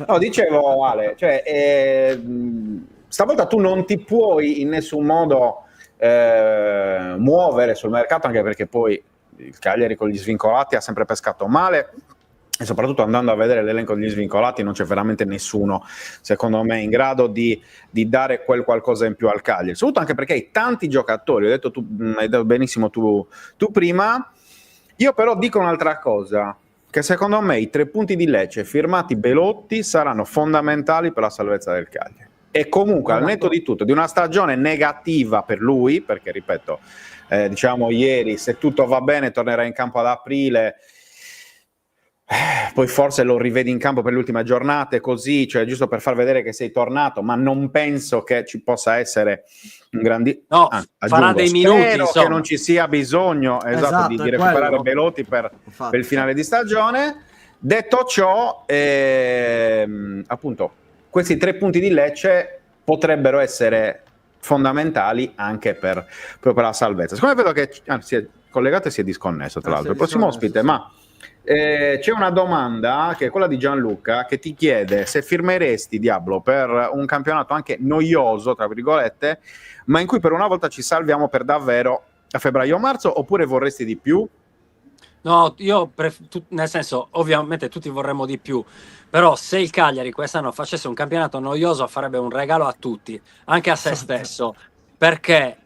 no, dicevo Ale, cioè, stavolta tu non ti puoi in nessun modo muovere sul mercato, anche perché poi il Cagliari con gli svincolati ha sempre pescato male, e soprattutto andando a vedere l'elenco degli svincolati non c'è veramente nessuno secondo me in grado di dare quel qualcosa in più al Cagliari, soprattutto anche perché hai tanti giocatori, hai detto benissimo tu prima. Io però dico un'altra cosa, che secondo me i 3 punti di Lecce firmati Belotti saranno fondamentali per la salvezza del Cagliari, e comunque al netto di tutto di una stagione negativa per lui, perché ripeto, diciamo ieri, se tutto va bene tornerà in campo ad aprile, poi forse lo rivedi in campo per le ultime giornate così, cioè giusto per far vedere che sei tornato, ma non penso che ci possa essere un grandi... No, farà dei minuti, spero insomma. che non ci sia bisogno Esatto, di è recuperare quello. Belotti per Infatti. il finale di stagione. Detto ciò, appunto, questi 3 punti di Lecce potrebbero essere fondamentali anche proprio per la salvezza. Siccome vedo che si è collegato e si è disconnesso, tra l'altro, il prossimo ospite, sì. ma c'è una domanda che è quella di Gianluca, che ti chiede se firmeresti Diablo per un campionato anche noioso, tra virgolette, ma in cui per una volta ci salviamo per davvero a febbraio o marzo, oppure vorresti di più? No, nel senso, ovviamente tutti vorremmo di più, però se il Cagliari quest'anno facesse un campionato noioso farebbe un regalo a tutti, anche a se stesso, perché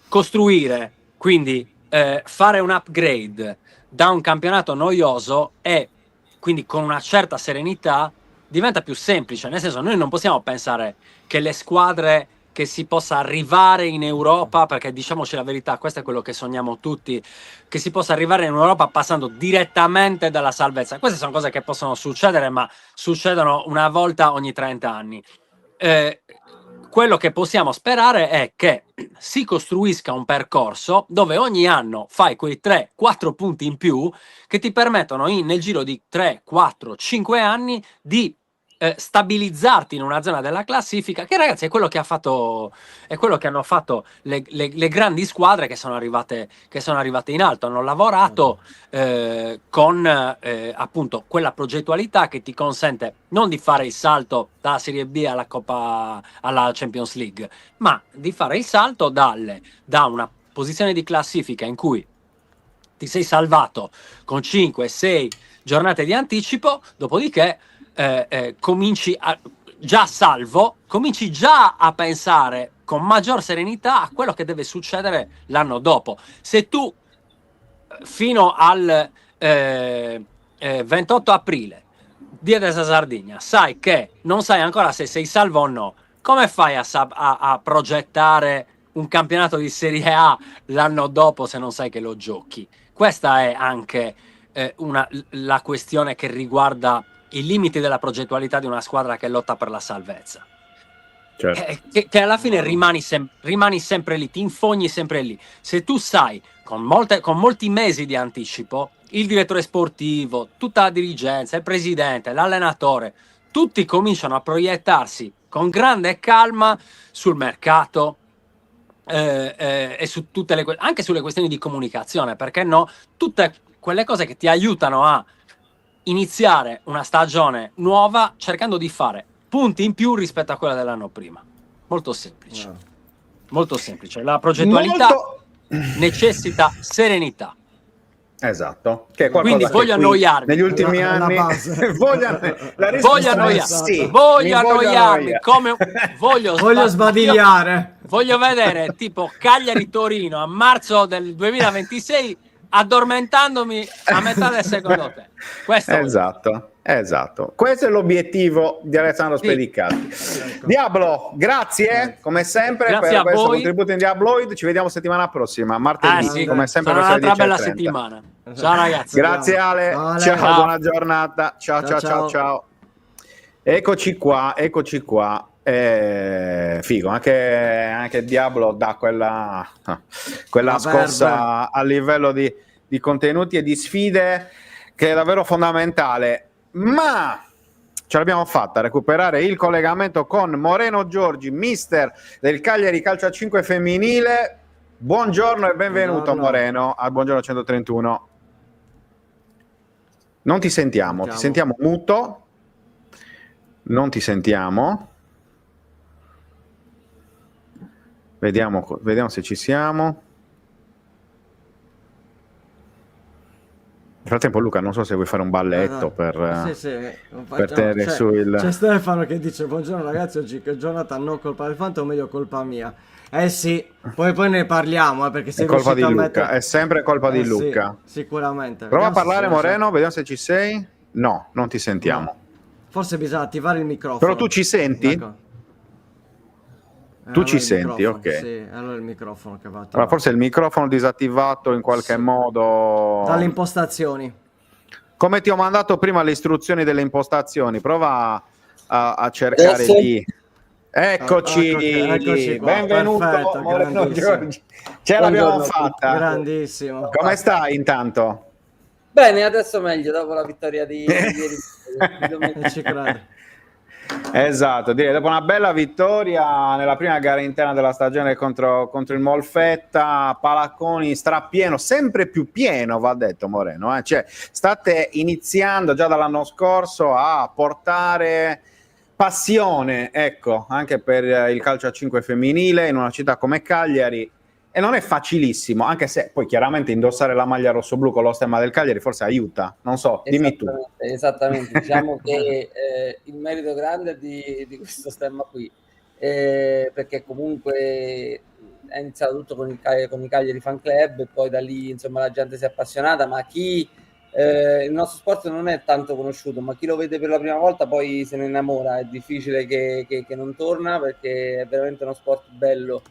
costruire, quindi fare un upgrade da un campionato noioso e quindi con una certa serenità diventa più semplice, nel senso noi non possiamo pensare che le squadre che si possa arrivare in Europa, perché diciamoci la verità, questo è quello che sogniamo tutti, che si possa arrivare in Europa passando direttamente dalla salvezza. Queste sono cose che possono succedere, ma succedono una volta ogni 30 anni. Quello che possiamo sperare è che si costruisca un percorso dove ogni anno fai quei 3-4 punti in più che ti permettono nel giro di 3, 4, 5 anni di stabilizzarti in una zona della classifica, che ragazzi è quello che hanno fatto le grandi squadre che sono arrivate in alto, hanno lavorato con appunto quella progettualità che ti consente non di fare il salto dalla Serie B alla Champions League, ma di fare il salto da una posizione di classifica in cui ti sei salvato con 5-6 giornate di anticipo, dopodiché cominci già a pensare con maggior serenità a quello che deve succedere l'anno dopo. Se tu fino al 28 aprile dietro la Sardegna sai che non sai ancora se sei salvo o no, come fai a progettare un campionato di Serie A l'anno dopo se non sai che lo giochi? Questa è anche la questione che riguarda i limiti della progettualità di una squadra che lotta per la salvezza. Certo. Che alla fine rimani sempre lì, ti infogni sempre lì. Se tu sai con molti mesi di anticipo, il direttore sportivo, tutta la dirigenza, il presidente, l'allenatore, tutti cominciano a proiettarsi con grande calma sul mercato e su tutte anche sulle questioni di comunicazione, perché no? Tutte quelle cose che ti aiutano a iniziare una stagione nuova cercando di fare punti in più rispetto a quella dell'anno prima. Molto semplice. Molto semplice. La progettualità necessita serenità. Esatto, che è Quindi qualcosa che voglio qui annoiarmi. negli ultimi La anni base. la risposta è annoiarmi. sì. Voglio Mi annoiarmi, come voglio Voglio sbadigliare. Voglio vedere tipo Cagliari-Torino a marzo del 2026 addormentandomi a metà del secondo tempo. Questo voglio. Esatto. Questo è l'obiettivo di Alessandro Sì. Spedicati. Diablo, grazie come sempre Grazie per a questo voi. contributo in Diabloid. Ci vediamo settimana prossima, martedì, Sì, come sempre sarà verso le un'altra bella 10:30. settimana. Ciao ragazzi. Grazie Ale. Ciao, Ale. Ciao, Ciao. buona giornata. Ciao, Ciao, ciao, ciao, ciao. ciao. Eccoci qua. Figo, anche Diablo dà quella La scossa a livello di contenuti e di sfide che è davvero fondamentale. Ma ce l'abbiamo fatta a recuperare il collegamento con Moreno Giorgi, mister del Cagliari Calcio a 5 femminile. Buongiorno e benvenuto Buongiorno. Moreno al Buongiorno 131. Non ti sentiamo, ti sentiamo muto. Non ti sentiamo. Vediamo se ci siamo. Nel frattempo Luca, non so se vuoi fare un balletto per tenere su il... C'è Stefano che dice: buongiorno ragazzi, oggi che giornata, non colpa del Fanta, o meglio colpa mia. Sì, poi ne parliamo, perché È sei colpa di riuscito a Luca, mettere... è sempre colpa di Sì, Luca. sicuramente. Prova a Vediamo se parlare si riesce. Moreno, vediamo se ci sei. No, non ti sentiamo. No. Forse bisogna attivare il microfono. Però tu ci senti? D'accordo. Tu ci il senti, microfono, ok. Sì, allora il microfono che va attivato. Allora, forse il microfono disattivato in qualche modo. Dalle impostazioni. Come ti ho mandato prima le istruzioni delle impostazioni, prova a cercare di... Eccoci qua, benvenuto perfetto, Moreno grandissimo. Giorgi. Ce l'abbiamo fatta. Grandissimo. Come stai intanto? Bene, adesso meglio dopo la vittoria di ieri. Ci credo. Esatto, direi dopo una bella vittoria nella prima gara interna della stagione contro il Molfetta, Palacconi strapieno, sempre più pieno va detto Moreno, cioè state iniziando già dall'anno scorso a portare passione, ecco, anche per il calcio a 5 femminile in una città come Cagliari. E non è facilissimo, anche se poi chiaramente indossare la maglia rossoblu con lo stemma del Cagliari forse aiuta, non so, dimmi tu. Esattamente, diciamo che il merito grande di questo stemma qui, perché comunque è iniziato tutto con i Cagliari Fan Club e poi da lì insomma la gente si è appassionata, ma chi il nostro sport non è tanto conosciuto, ma chi lo vede per la prima volta poi se ne innamora, è difficile che non torna perché è veramente uno sport bello.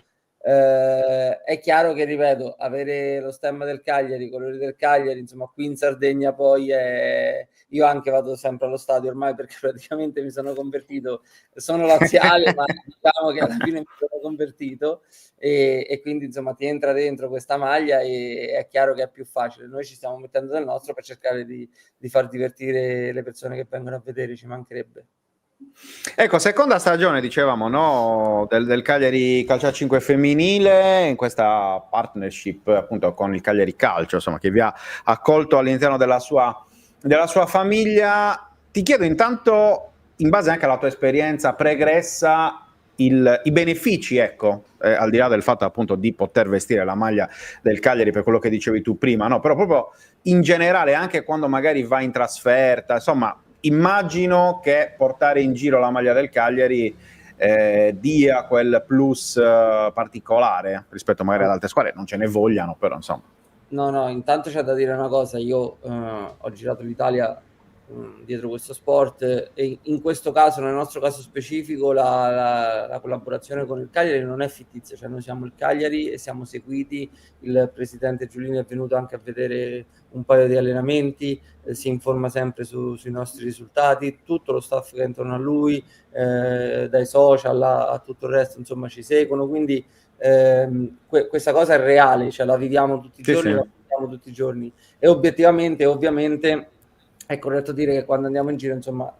È chiaro che, ripeto, avere lo stemma del Cagliari, i colori del Cagliari, insomma, qui in Sardegna poi io anche vado sempre allo stadio ormai perché praticamente mi sono convertito, sono laziale, ma diciamo che alla fine mi sono convertito e quindi insomma ti entra dentro questa maglia e è chiaro che è più facile. Noi ci stiamo mettendo del nostro per cercare di far divertire le persone che vengono a vedere, ci mancherebbe. Ecco, seconda stagione, dicevamo, no, del Cagliari Calcio a 5 femminile, in questa partnership appunto con il Cagliari Calcio, insomma, che vi ha accolto all'interno della sua famiglia. Ti chiedo intanto, in base anche alla tua esperienza pregressa, i benefici, ecco, al di là del fatto appunto di poter vestire la maglia del Cagliari per quello che dicevi tu prima, no, però proprio in generale, anche quando magari vai in trasferta, insomma, immagino che portare in giro la maglia del Cagliari dia quel plus particolare rispetto magari ad altre squadre, non ce ne vogliano, però insomma. No, intanto c'è da dire una cosa, io ho girato l'Italia dietro questo sport e in questo caso, nel nostro caso specifico, la collaborazione con il Cagliari non è fittizia, cioè noi siamo il Cagliari e siamo seguiti, il presidente Giulini è venuto anche a vedere un paio di allenamenti, si informa sempre sui nostri risultati, tutto lo staff che è intorno a lui, dai social a tutto il resto, insomma ci seguono, quindi questa cosa è reale, cioè la viviamo tutti i giorni, la viviamo tutti i giorni e obiettivamente, ovviamente è corretto dire che quando andiamo in giro, insomma,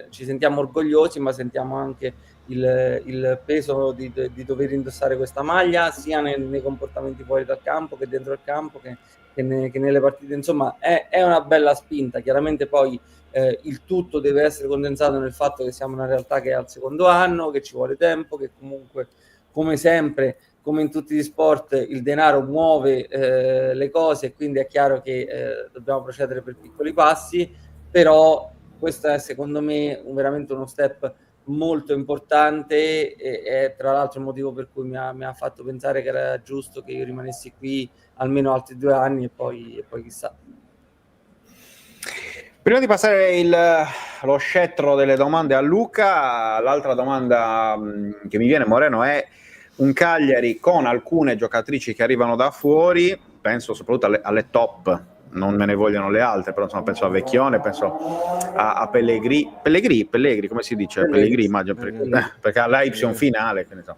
ci sentiamo orgogliosi, ma sentiamo anche il peso di dover indossare questa maglia, sia nei comportamenti fuori dal campo che dentro il campo, che nelle partite. Insomma, è una bella spinta. Chiaramente poi il tutto deve essere condensato nel fatto che siamo una realtà che è al secondo anno, che ci vuole tempo, che comunque, come sempre, come in tutti gli sport il denaro muove le cose, quindi è chiaro che dobbiamo procedere per piccoli passi, però questo è secondo me veramente uno step molto importante e è tra l'altro il motivo per cui mi ha fatto pensare che era giusto che io rimanessi qui almeno altri 2 anni e poi chissà. Prima di passare lo scettro delle domande a Luca, l'altra domanda che mi viene, Moreno, è un Cagliari con alcune giocatrici che arrivano da fuori, penso soprattutto alle top, non me ne vogliono le altre, però insomma penso a Vecchione, penso a Pellegrini, come si dice? Pellegrini, immagino, perché ha la Y finale. Che ne so.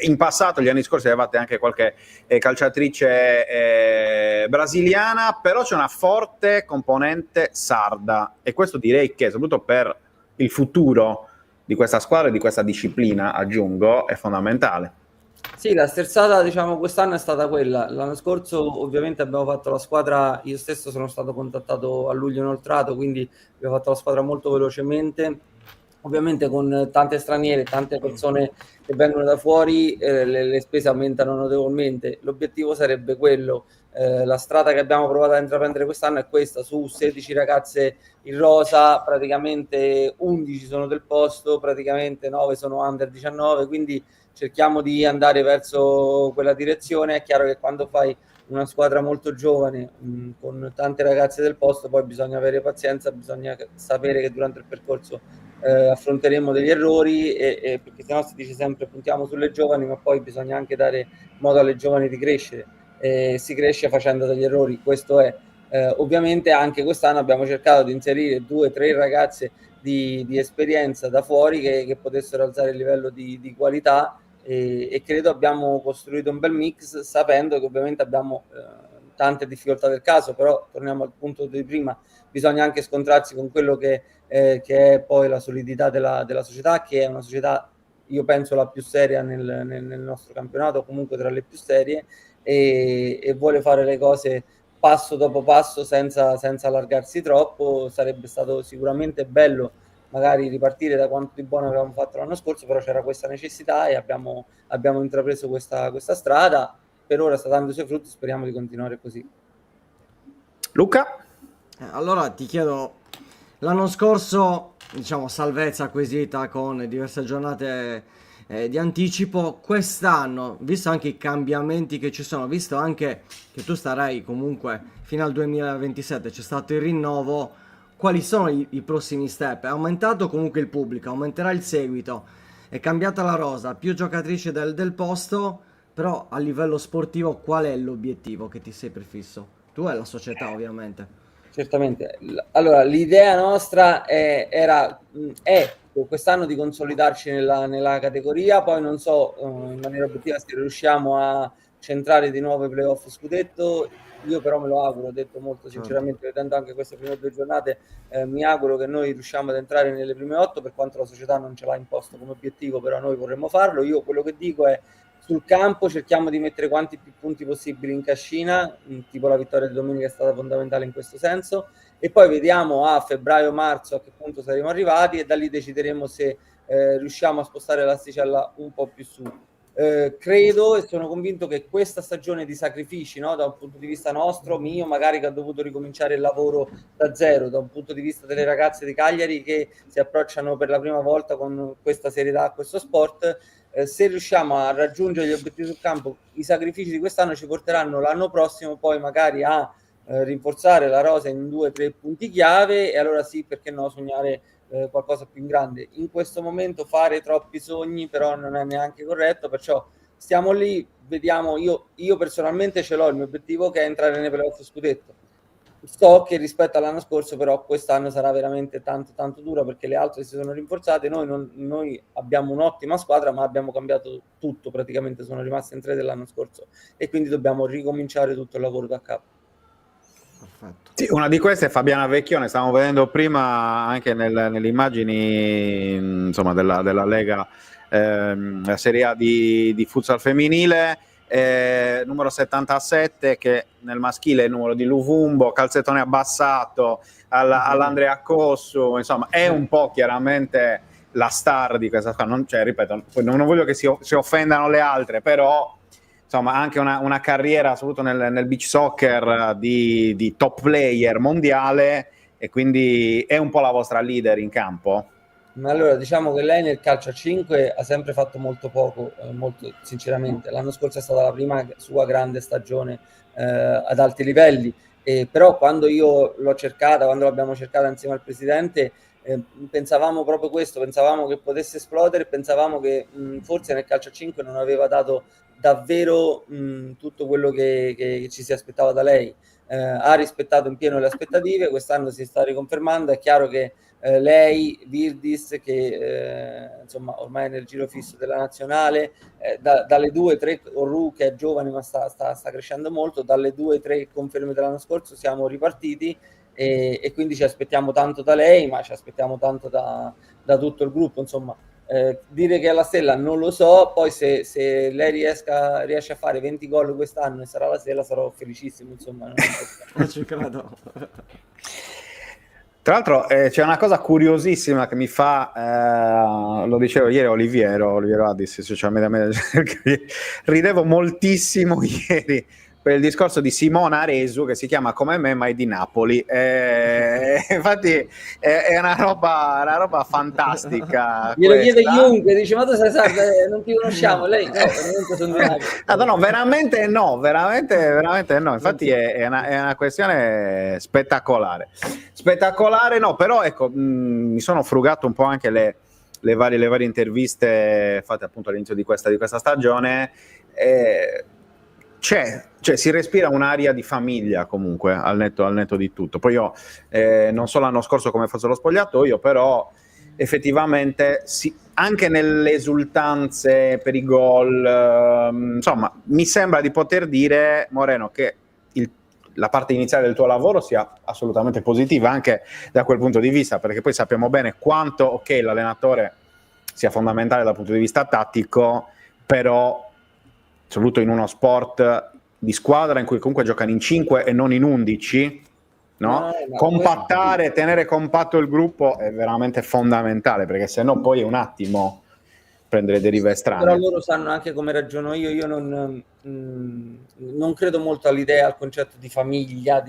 In passato, gli anni scorsi, avevate anche qualche calciatrice brasiliana, però c'è una forte componente sarda, e questo direi che, soprattutto per il futuro di questa squadra e di questa disciplina, aggiungo, è fondamentale. Sì, la sterzata diciamo quest'anno è stata quella. L'anno scorso ovviamente abbiamo fatto la squadra, io stesso sono stato contattato a luglio inoltrato, quindi abbiamo fatto la squadra molto velocemente, ovviamente con tante straniere, tante persone che vengono da fuori, le spese aumentano notevolmente. L'obiettivo sarebbe quello. La strada che abbiamo provato a intraprendere quest'anno è questa: su 16 ragazze in rosa, praticamente 11 sono del posto, praticamente 9 sono under 19, quindi cerchiamo di andare verso quella direzione. È chiaro che quando fai una squadra molto giovane con tante ragazze del posto, poi bisogna avere pazienza, bisogna sapere che durante il percorso affronteremo degli errori, e perché sennò si dice sempre puntiamo sulle giovani, ma poi bisogna anche dare modo alle giovani di crescere. Si cresce facendo degli errori, questo è. Ovviamente anche quest'anno abbiamo cercato di inserire 2 o 3 ragazze di esperienza da fuori che potessero alzare il livello di qualità, e credo abbiamo costruito un bel mix, sapendo che ovviamente abbiamo tante difficoltà del caso, però torniamo al punto di prima, bisogna anche scontrarsi con quello che è poi la solidità della società, che è una società, io penso, la più seria nel nostro campionato, comunque tra le più serie, e vuole fare le cose passo dopo passo senza allargarsi troppo. Sarebbe stato sicuramente bello magari ripartire da quanto di buono avevamo fatto l'anno scorso, però c'era questa necessità e abbiamo intrapreso questa strada. Per ora sta dando i suoi frutti, speriamo di continuare così. Luca? Allora ti chiedo, l'anno scorso, diciamo, salvezza acquisita con diverse giornate di anticipo. Quest'anno, visto anche i cambiamenti che ci sono, visto anche che tu starai comunque fino al 2027, c'è stato il rinnovo, quali sono i prossimi step? È aumentato comunque il pubblico, aumenterà il seguito, è cambiata la rosa, più giocatrici del posto, però a livello sportivo qual è l'obiettivo che ti sei prefisso? Tu e la società, ovviamente. Certamente. Allora, l'idea nostra è quest'anno di consolidarci nella categoria, poi non so in maniera obiettiva se riusciamo a centrare di nuovo i playoff scudetto. Io però me lo auguro, ho detto molto sinceramente, vedendo anche queste prime 2 giornate, mi auguro che noi riusciamo ad entrare nelle prime 8, per quanto la società non ce l'ha imposto come obiettivo, però noi vorremmo farlo. Io quello che dico è: sul campo cerchiamo di mettere quanti più punti possibili in cascina, tipo la vittoria di domenica è stata fondamentale in questo senso, e poi vediamo a febbraio-marzo a che punto saremo arrivati, e da lì decideremo se riusciamo a spostare l'asticella un po' più su. Credo e sono convinto che questa stagione di sacrifici, no, da un punto di vista nostro, mio, magari che ho dovuto ricominciare il lavoro da zero, da un punto di vista delle ragazze di Cagliari che si approcciano per la prima volta con questa serietà a questo sport, se riusciamo a raggiungere gli obiettivi sul campo, i sacrifici di quest'anno ci porteranno l'anno prossimo poi magari a rinforzare la rosa in 2 o 3 punti chiave, e allora sì, perché no, sognare qualcosa più in grande. In questo momento fare troppi sogni però non è neanche corretto, perciò stiamo lì, vediamo. Io personalmente ce l'ho il mio obiettivo, che è entrare nei playoff scudetto. So che rispetto all'anno scorso però quest'anno sarà veramente tanto dura, perché le altre si sono rinforzate. Noi abbiamo un'ottima squadra, ma abbiamo cambiato tutto, praticamente sono rimaste in 3 dell'anno scorso, e quindi dobbiamo ricominciare tutto il lavoro da capo. Perfetto. Sì, una di queste è Fabiana Vecchione, stavamo vedendo prima anche nelle immagini, insomma, della Lega, la Serie A di futsal femminile, numero 77, che nel maschile è il numero di Luvumbo, calzettone abbassato all'Andrea Cossu, insomma è un po' chiaramente la star di questa squadra, cioè, ripeto, poi non voglio che si offendano le altre, però insomma anche una carriera soprattutto nel beach soccer di top player mondiale, e quindi è un po' la vostra leader in campo. Ma allora diciamo che lei nel calcio a 5 ha sempre fatto molto poco, molto sinceramente. L'anno scorso è stata la prima sua grande stagione ad alti livelli, però quando io l'ho cercata, quando l'abbiamo cercata insieme al presidente, pensavamo proprio questo, pensavamo che potesse esplodere, pensavamo che forse nel calcio a 5 non aveva dato davvero tutto quello che ci si aspettava da lei. Ha rispettato in pieno le aspettative, quest'anno si sta riconfermando. È chiaro che lei, Virdis, che insomma ormai è nel giro fisso della nazionale, dalle 2-3, Orru che è giovane ma sta crescendo molto, dalle 2-3 conferme dell'anno scorso siamo ripartiti, e quindi ci aspettiamo tanto da lei, ma ci aspettiamo tanto da tutto il gruppo, insomma. Dire che è la stella non lo so, poi se lei riesce a fare 20 gol quest'anno e sarà la stella, sarò felicissimo, insomma. Ci credo. Tra l'altro c'è una cosa curiosissima che mi fa, lo dicevo ieri Oliviero Addis, social media manager, ridevo moltissimo ieri per il discorso di Simona Aresu, che si chiama come me ma è di Napoli, infatti è una roba fantastica. Glielo chiede chiunque, dice ma tu sei sarda, non ti conosciamo, lei no, veramente sono di Napoli. No, veramente no, infatti è una questione spettacolare, no, però ecco, mi sono frugato un po' anche le varie interviste fatte appunto all'inizio di questa stagione, cioè si respira un'aria di famiglia comunque al netto di tutto. Poi io non so l'anno scorso come fosse lo spogliatoio, però effettivamente anche nelle esultanze per i gol, insomma mi sembra di poter dire, Moreno, che la parte iniziale del tuo lavoro sia assolutamente positiva anche da quel punto di vista, perché poi sappiamo bene quanto ok l'allenatore sia fondamentale dal punto di vista tattico, però soprattutto in uno sport di squadra in cui comunque giocano in 5 e non in 11, no? Compattare, tenere compatto il gruppo è veramente fondamentale, perché sennò poi è un attimo prendere derive strane. Però loro sanno anche come ragiono io non credo molto all'idea, al concetto di famiglia,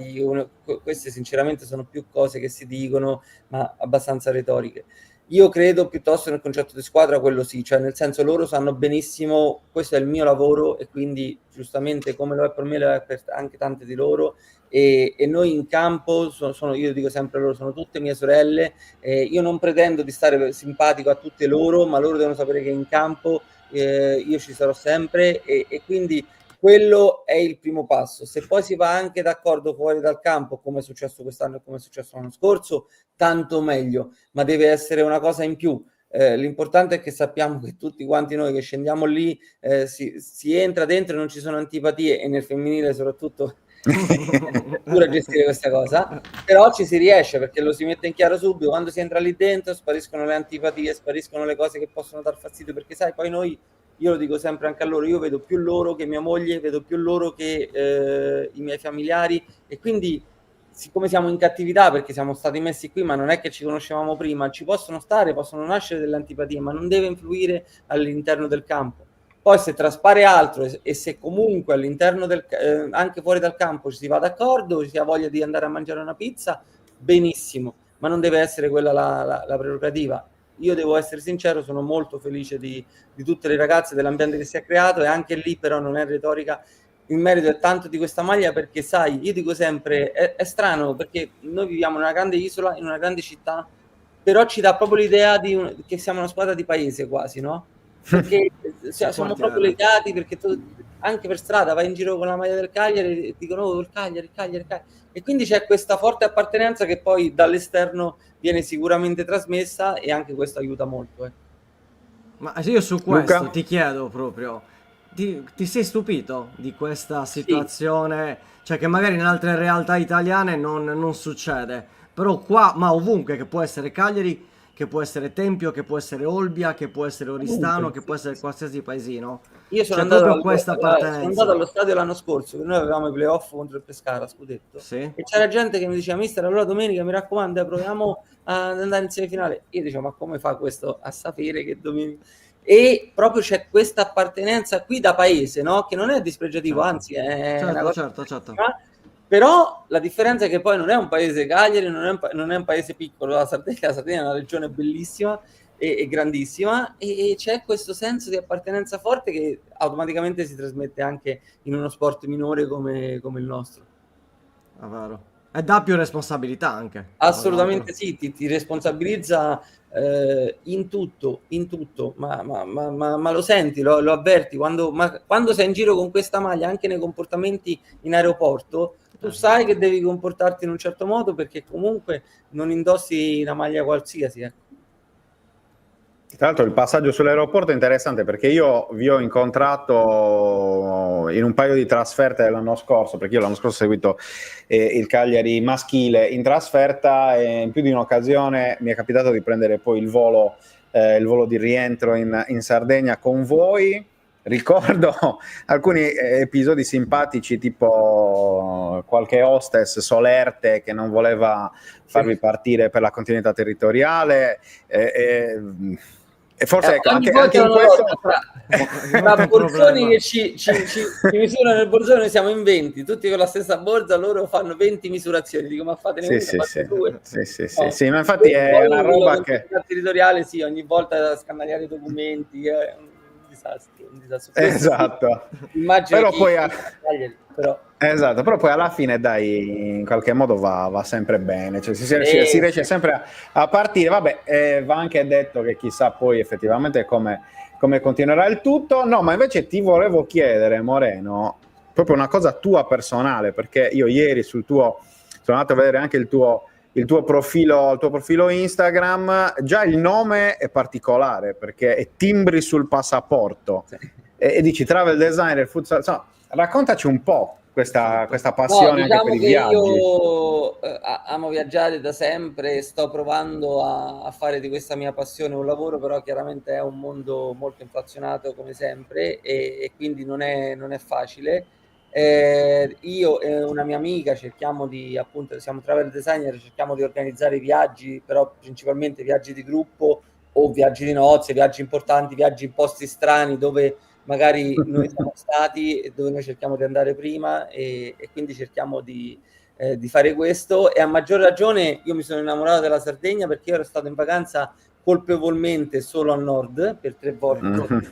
queste sinceramente sono più cose che si dicono, ma abbastanza retoriche. Io credo piuttosto nel concetto di squadra, quello sì, cioè nel senso loro sanno benissimo questo è il mio lavoro, e quindi giustamente come lo è per me lo è per anche tante di loro, e noi in campo io dico sempre loro sono tutte mie sorelle, io non pretendo di stare simpatico a tutte loro, ma loro devono sapere che in campo io ci sarò sempre, e quindi quello è il primo passo. Se poi si va anche d'accordo fuori dal campo, come è successo quest'anno e come è successo l'anno scorso, tanto meglio, ma deve essere una cosa in più. L'importante è che sappiamo che tutti quanti noi che scendiamo lì si entra dentro e non ci sono antipatie, e nel femminile soprattutto pure gestire questa cosa, però ci si riesce perché lo si mette in chiaro subito. Quando si entra lì dentro spariscono le antipatie, spariscono le cose che possono dar fastidio, perché sai poi noi, io lo dico sempre anche a loro, io vedo più loro che mia moglie, vedo più loro che i miei familiari, e quindi siccome siamo in cattività perché siamo stati messi qui, ma non è che ci conoscevamo prima, ci possono nascere delle antipatie, ma non deve influire all'interno del campo. Poi se traspare altro e se comunque all'interno anche fuori dal campo ci si va d'accordo, ci si ha voglia di andare a mangiare una pizza, benissimo, ma non deve essere quella la prerogativa. Io devo essere sincero, sono molto felice di tutte le ragazze, dell'ambiente che si è creato, e anche lì però non è retorica, il merito è tanto di questa maglia, perché sai, io dico sempre, è strano perché noi viviamo in una grande isola, in una grande città, però ci dà proprio l'idea che siamo una squadra di paese quasi, no? Perché siamo proprio legati, perché anche per strada vai in giro con la maglia del Cagliari e dicono oh, il Cagliari, e quindi c'è questa forte appartenenza che poi dall'esterno viene sicuramente trasmessa, e anche questo aiuta molto. Ma io su questo Luca? ti chiedo proprio, ti sei stupito di questa situazione? Sì. Cioè che magari in altre realtà italiane non succede, però qua, ma ovunque, che può essere Cagliari, che può essere Tempio, che può essere Olbia, che può essere Oristano, che può essere qualsiasi paesino. Io sono C'è andato, proprio questa sono appartenenza. andato allo stadio l'anno scorso, che noi avevamo i playoff contro il Pescara, scudetto, Sì. e c'era gente che mi diceva: mister, allora domenica mi raccomando, proviamo ad andare in semifinale. Io dicevo: ma come fa questo a sapere che domenica? E proprio c'è questa appartenenza qui da paese, no? Che non è dispregiativo, Certo. anzi è una Certo, cosa certo, certo. bellissima. Però la differenza è che poi non è un paese Cagliari, non è un paese piccolo, la Sardegna è una regione bellissima e grandissima, e c'è questo senso di appartenenza forte che automaticamente si trasmette anche in uno sport minore come il nostro. È vero. E dà più responsabilità anche. Assolutamente sì, ti responsabilizza in tutto, ma lo senti, lo avverti quando sei in giro con questa maglia, anche nei comportamenti in aeroporto, tu sai che devi comportarti in un certo modo perché comunque non indossi una maglia qualsiasi, ecco. Tra l'altro il passaggio sull'aeroporto è interessante perché io vi ho incontrato in un paio di trasferte dell'anno scorso, perché io l'anno scorso ho seguito il Cagliari maschile in trasferta e in più di un'occasione mi è capitato di prendere poi il volo di rientro in Sardegna con voi. Ricordo alcuni episodi simpatici, tipo qualche hostess solerte che non voleva farvi partire per la continuità territoriale e forse ecco, anche in questo tra borsoni che ci misurano il borsone, noi siamo in 20, tutti con la stessa borsa, loro fanno 20 misurazioni, dico ma fatene una, fate due. Sì, ma infatti è una roba che territoriale, sì, ogni volta scandagliare i documenti è un disastro. Esatto. Immagino però poi esatto, però poi alla fine dai, in qualche modo va sempre bene, cioè si riesce sempre a partire. Vabbè, va anche detto che chissà poi effettivamente come continuerà il tutto. No, ma invece ti volevo chiedere, Moreno, proprio una cosa tua personale, perché io ieri sono andato a vedere anche il tuo profilo Instagram. Già il nome è particolare perché è timbri sul passaporto, e dici travel designer, futsal, insomma, raccontaci un po' questa passione, diciamo anche per i che viaggi. io amo viaggiare da sempre, sto provando a fare di questa mia passione un lavoro, però chiaramente è un mondo molto inflazionato come sempre e quindi non è facile. Io e una mia amica appunto, siamo travel designer, cerchiamo di organizzare viaggi, però principalmente viaggi di gruppo o viaggi di nozze, viaggi importanti, viaggi in posti strani dove magari noi siamo stati e dove noi cerchiamo di andare prima e quindi cerchiamo di fare questo. E a maggior ragione io mi sono innamorato della Sardegna perché io ero stato in vacanza colpevolmente solo al nord per 3 volte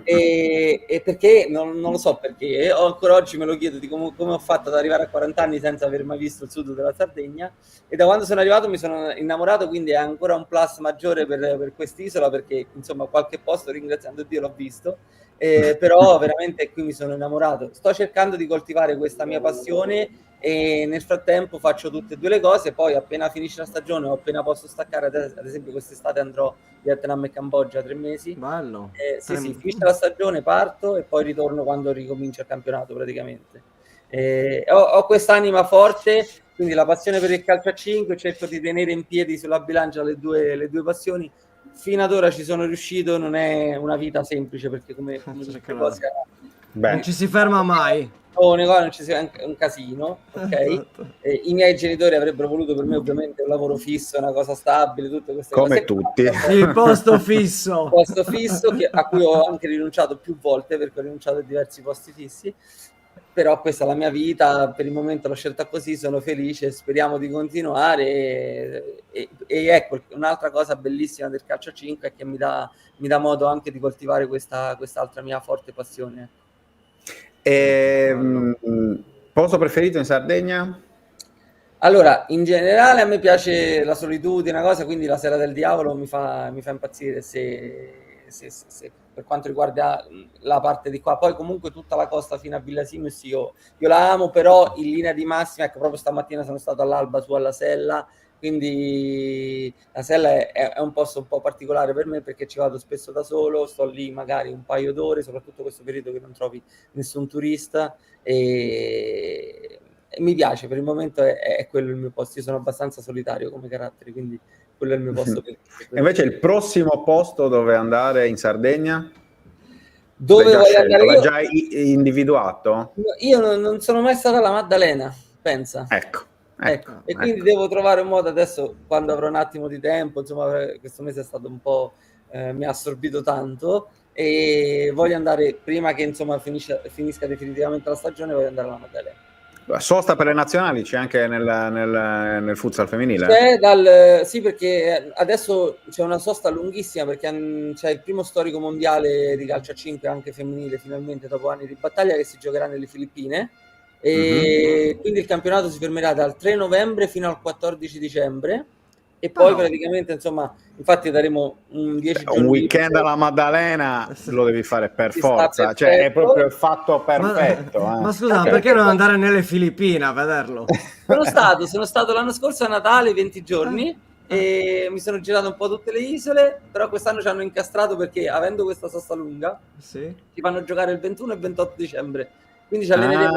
e perché non lo so perché, ancora oggi me lo chiedo di come ho fatto ad arrivare a 40 anni senza aver mai visto il sud della Sardegna, e da quando sono arrivato mi sono innamorato, quindi è ancora un plus maggiore per quest'isola perché insomma qualche posto, ringraziando Dio, l'ho visto, però veramente qui mi sono innamorato. Sto cercando di coltivare questa mia passione e nel frattempo faccio tutte e due le cose. Poi appena finisce la stagione o appena posso staccare, ad esempio quest'estate andrò in Vietnam e Cambogia 3 mesi. Bello. Sì, finisce la stagione, parto e poi ritorno quando ricomincia il campionato praticamente. Ho quest'anima forte, quindi la passione per il calcio a 5, cerco di tenere in piedi sulla bilancia le due passioni. Fino ad ora ci sono riuscito, non è una vita semplice perché come tutte le cose non ci si ferma mai. non ci sia un casino, ok? Esatto. I miei genitori avrebbero voluto per me ovviamente un lavoro fisso, una cosa stabile, tutte queste come cose. tutti. Il posto fisso. Posto fisso a cui ho anche rinunciato più volte perché ho rinunciato a diversi posti fissi, però questa è la mia vita, per il momento l'ho scelta così, sono felice, speriamo di continuare e ecco, un'altra cosa bellissima del calcio a 5 è che mi dà modo anche di coltivare quest'altra mia forte passione. Posto preferito in Sardegna? Allora, in generale a me piace la solitudine, una cosa, quindi la Sera del Diavolo mi fa impazzire se per quanto riguarda la parte di qua. Poi comunque tutta la costa fino a Villa Simus io la amo, però in linea di massima, ecco, proprio stamattina sono stato all'alba su alla Sella, quindi la Sella è un posto un po' particolare per me perché ci vado spesso da solo, sto lì magari un paio d'ore, soprattutto questo periodo che non trovi nessun turista, e mi piace, per il momento è quello il mio posto. Io sono abbastanza solitario come carattere, quindi quello è il mio posto. E invece il prossimo posto dove andare in Sardegna? Dove L'hai già voglio scelto? andare L'hai io? già individuato? Io non sono mai stata alla Maddalena, pensa. Ecco. Ecco, e quindi devo trovare un modo adesso, quando avrò un attimo di tempo, insomma, questo mese è stato un po', mi ha assorbito tanto e voglio andare, prima che insomma finisca definitivamente la stagione, voglio andare alla Maddalena. Sosta per le nazionali c'è anche nel futsal femminile? Sì, perché adesso c'è una sosta lunghissima, perché c'è il primo storico mondiale di calcio a 5 anche femminile, finalmente dopo anni di battaglia, che si giocherà nelle Filippine. E quindi il campionato si fermerà dal 3 novembre fino al 14 dicembre e poi praticamente, insomma, infatti daremo un 10 giorni un weekend alla Maddalena lo devi fare per Ci sta forza, cioè è perfetto. proprio il fatto perfetto. Ma scusa, perché non andare nelle Filippine a vederlo? Sono stato l'anno scorso a Natale 20 giorni e mi sono girato un po' tutte le isole, però quest'anno ci hanno incastrato perché, avendo questa sosta lunga, Sì. ci fanno giocare il 21 e il 28 dicembre. Quindi ci alleneremo,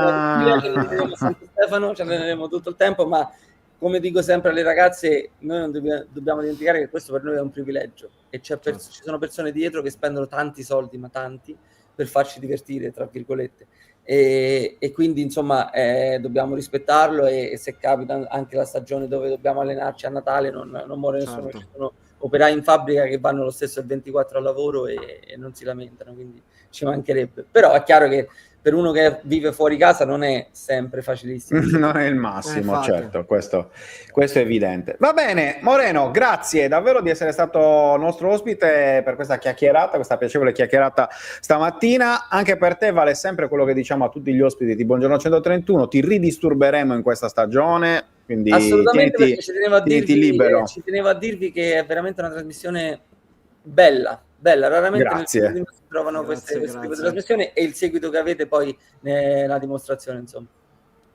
ci alleneremo a Santo Stefano, ci alleneremo tutto il tempo, ma come dico sempre alle ragazze, noi non dobbiamo dimenticare che questo per noi è un privilegio e ci sono persone dietro che spendono tanti soldi, ma tanti, per farci divertire, tra virgolette. E quindi insomma dobbiamo rispettarlo e se capita anche la stagione dove dobbiamo allenarci a Natale non muore nessuno. Certo. Ci sono operai in fabbrica che vanno lo stesso il 24 al lavoro e non si lamentano, quindi ci mancherebbe. Però è chiaro che per uno che vive fuori casa non è sempre facilissimo. Non è il massimo, infatti. certo, questo è evidente. Va bene, Moreno, grazie davvero di essere stato nostro ospite per questa chiacchierata, questa piacevole chiacchierata stamattina. Anche per te vale sempre quello che diciamo a tutti gli ospiti di Buongiorno 131, ti ridisturberemo in questa stagione, quindi Assolutamente, tieniti, perché ci tenevo a dirvi che è veramente una trasmissione bella, raramente Grazie. nel si trovano queste tipo di trasmissioni e il seguito che avete poi ne è la dimostrazione, insomma.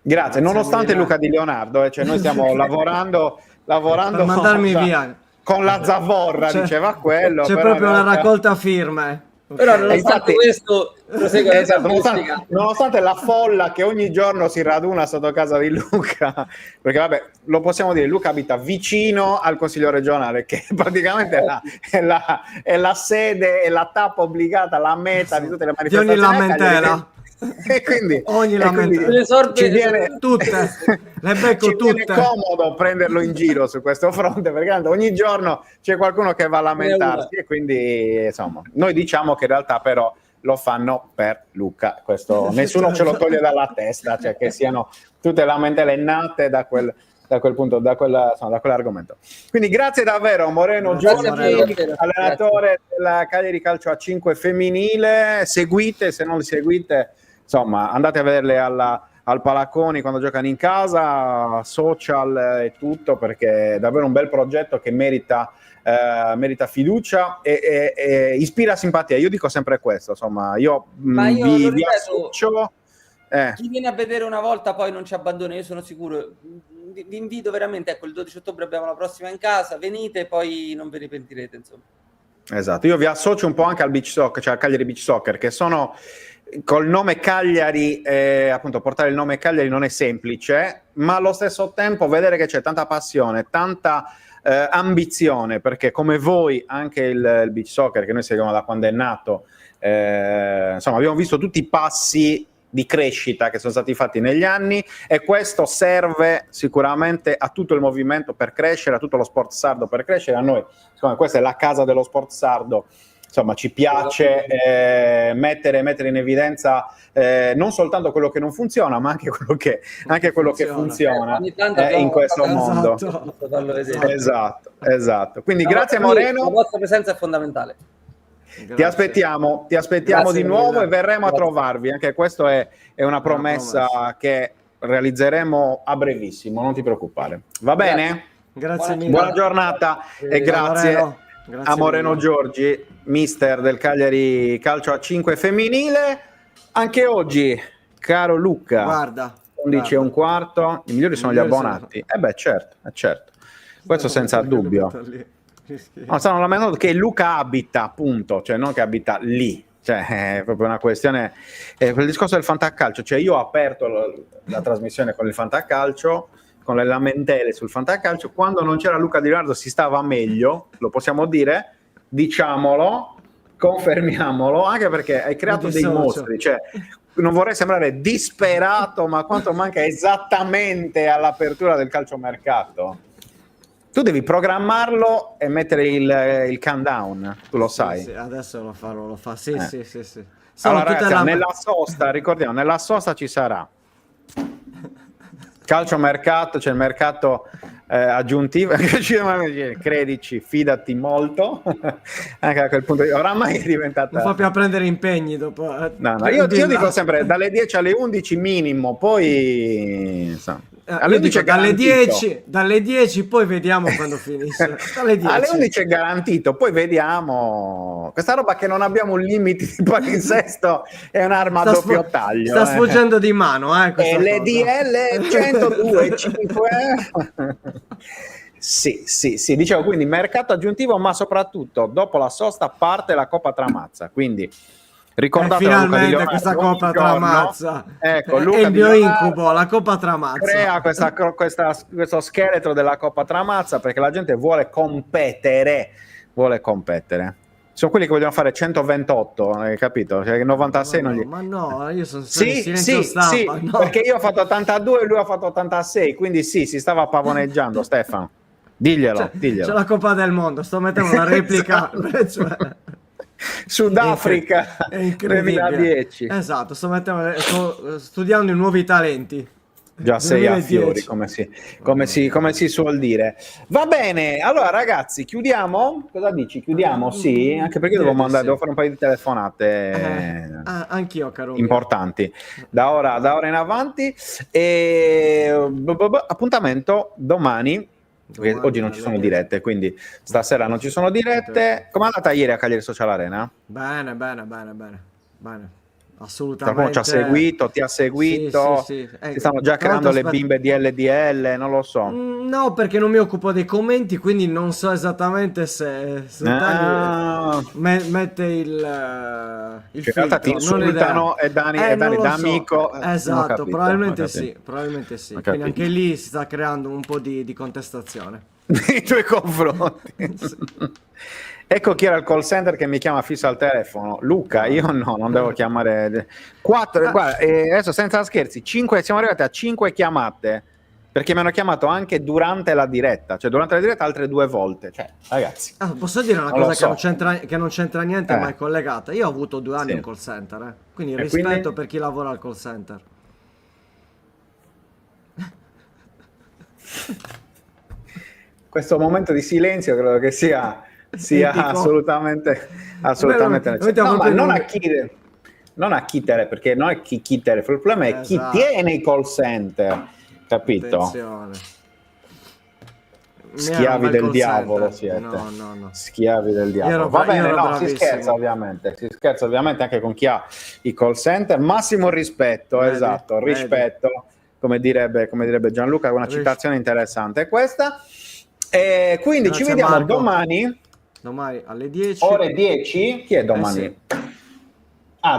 Grazie, nonostante mille. Luca Di Leonardo, cioè noi stiamo lavorando Per mandarmi via. con la zavorra, diceva quello. C'è però proprio in una realtà- raccolta firme. Però nonostante infatti- questo prosegue la Esatto, classifica. nonostante la folla che ogni giorno si raduna sotto casa di Luca, perché vabbè, lo possiamo dire, Luca abita vicino al Consiglio regionale, che praticamente è la sede, è la tappa obbligata, la meta di tutte le Di ogni manifestazioni. lamentela. E quindi, Ogni e quindi lamentela. ci viene, Tutte. Le becco ci viene tutte. comodo prenderlo in giro su questo fronte, perché tanto ogni giorno c'è qualcuno che va a lamentarsi e quindi insomma noi diciamo che in realtà però lo fanno per Luca, questo nessuno ce lo toglie dalla testa, cioè che siano tutte lamentele nate da quel punto, da quell'argomento. Quindi grazie davvero Moreno Grazie Giorgi, a voi. allenatore della Cagliari Calcio a 5 femminile. Seguite, se non li seguite, insomma, andate a vederle al Palacconi quando giocano in casa, social e tutto, perché è davvero un bel progetto che merita fiducia e ispira simpatia. Io dico sempre questo, insomma, io Ma io lo vi ripeto, associo. chi viene a vedere una volta poi non ci abbandona, io sono sicuro. Vi invito veramente, ecco, il 12 ottobre abbiamo la prossima in casa, venite e poi non ve ne pentirete, insomma. Esatto, io vi associo un po' anche al beach soccer, cioè al Cagliari Beach Soccer, che sono col nome Cagliari, appunto portare il nome Cagliari non è semplice, ma allo stesso tempo vedere che c'è tanta passione, tanta ambizione, perché come voi anche il beach soccer che noi seguiamo da quando è nato, insomma abbiamo visto tutti i passi di crescita che sono stati fatti negli anni e questo serve sicuramente a tutto il movimento per crescere, a tutto lo sport sardo per crescere. A noi, insomma, questa è la casa dello sport sardo, insomma ci piace mettere in evidenza non soltanto quello che non funziona, ma anche quello che funziona Ogni tanto in questo abbiamo mondo. fatto farlo vedere. Esatto. Quindi grazie Quindi Moreno. la vostra presenza è fondamentale. Ti aspettiamo Grazie di nuovo mille. e verremo a Grazie. trovarvi. Anche questo è una promessa che realizzeremo a brevissimo, non ti preoccupare. Va bene? Grazie mille. Buona giornata e grazie Moreno. Grazie a Moreno mille. Giorgi, mister del Cagliari Calcio a 5 femminile. Anche oggi, caro Luca, Guarda. 11:15, i migliori sono gli abbonati. Certo. Questo senza dubbio. No, stanno lamentando che Luca abita, appunto, cioè non che abita lì. Cioè, è proprio una questione. Quel discorso del fantacalcio, cioè io ho aperto la trasmissione con il fantacalcio, con le lamentele sul fantacalcio, quando non c'era Luca Di Leonardo si stava meglio, lo possiamo dire, diciamolo, confermiamolo, anche perché hai creato dei mostri, cioè non vorrei sembrare disperato, ma quanto manca esattamente all'apertura del calciomercato. Tu devi programmarlo e mettere il countdown, tu lo sai. Sì, adesso lo fa. Sì. Allora ragazzi, nella sosta, ricordiamo, nella sosta ci sarà calciomercato, c'è il mercato aggiuntivo, credici, fidati molto, anche a quel punto oramai è diventata... Non fa più a prendere impegni dopo... No, io dico sempre dalle 10 alle 11 minimo, poi... alle 11 dalle 10 poi vediamo quando finisce. Dalle 10. Alle 11 è garantito, poi vediamo. Questa roba che non abbiamo un limite di palinsesto è un'arma a doppio taglio. Sta sfuggendo di mano, LDL 102.5. Sì, dicevo, quindi mercato aggiuntivo, ma soprattutto dopo la sosta parte la Coppa Tramazza, quindi ricordate finalmente questa Coppa Tramazza, ecco, è il mio incubo, la Coppa Tramazza crea questo scheletro della Coppa Tramazza perché la gente vuole competere. Sono quelli che vogliono fare 128, hai capito? Cioè 96 non gli... Ma no, io sono sì, stampa, no. Perché io ho fatto 82 e lui ha fatto 86, quindi sì, si stava pavoneggiando. Stefano, diglielo. C'è la Coppa del Mondo, sto mettendo una replica cioè... Sudafrica è incredibile. 2010. Esatto, sto studiando i nuovi talenti. Già 6 a fiori, come si suol dire. Va bene, allora ragazzi, chiudiamo? Cosa dici? Chiudiamo? Sì, anche perché devo fare un paio di telefonate anch'io, caro importanti da ora in avanti. E appuntamento domani. Oggi non ci sono dirette, quindi stasera non ci sono dirette. Com'è andata ieri a Cagliari Social Arena? Bene. Assolutamente. Ti ha seguito? Sì. Si stanno già creando le bimbe di LDL, non lo so. No, perché non mi occupo dei commenti, quindi non so esattamente se mette il in realtà ti insultano e Dani da amico. Esatto, probabilmente sì. Quindi anche lì si sta creando un po' di contestazione nei tuoi confronti. Sì. Ecco chi era il call center che mi chiama fisso al telefono. Luca, io no, non devo chiamare 4, guarda, adesso senza scherzi, 5, siamo arrivati a 5 chiamate, perché mi hanno chiamato anche durante la diretta, cioè durante la diretta altre 2 volte, cioè ragazzi. Posso dire una cosa che non c'entra niente, ma è collegata. Io ho avuto 2 anni in call center, quindi rispetto per chi lavora al call center. Questo momento di silenzio credo che sia assolutamente necessario. Ma non a chitere, perché non è chi chitere, il problema è chi tiene i call center, capito? Attenzione. Schiavi del diavolo siete. No. Schiavi del diavolo. Va bene, si scherza ovviamente anche con chi ha i call center. Massimo rispetto, rispetto, come direbbe Gianluca, una citazione interessante è questa. E quindi ci vediamo Marco. Domani alle 10. Ore 10? Chi è domani?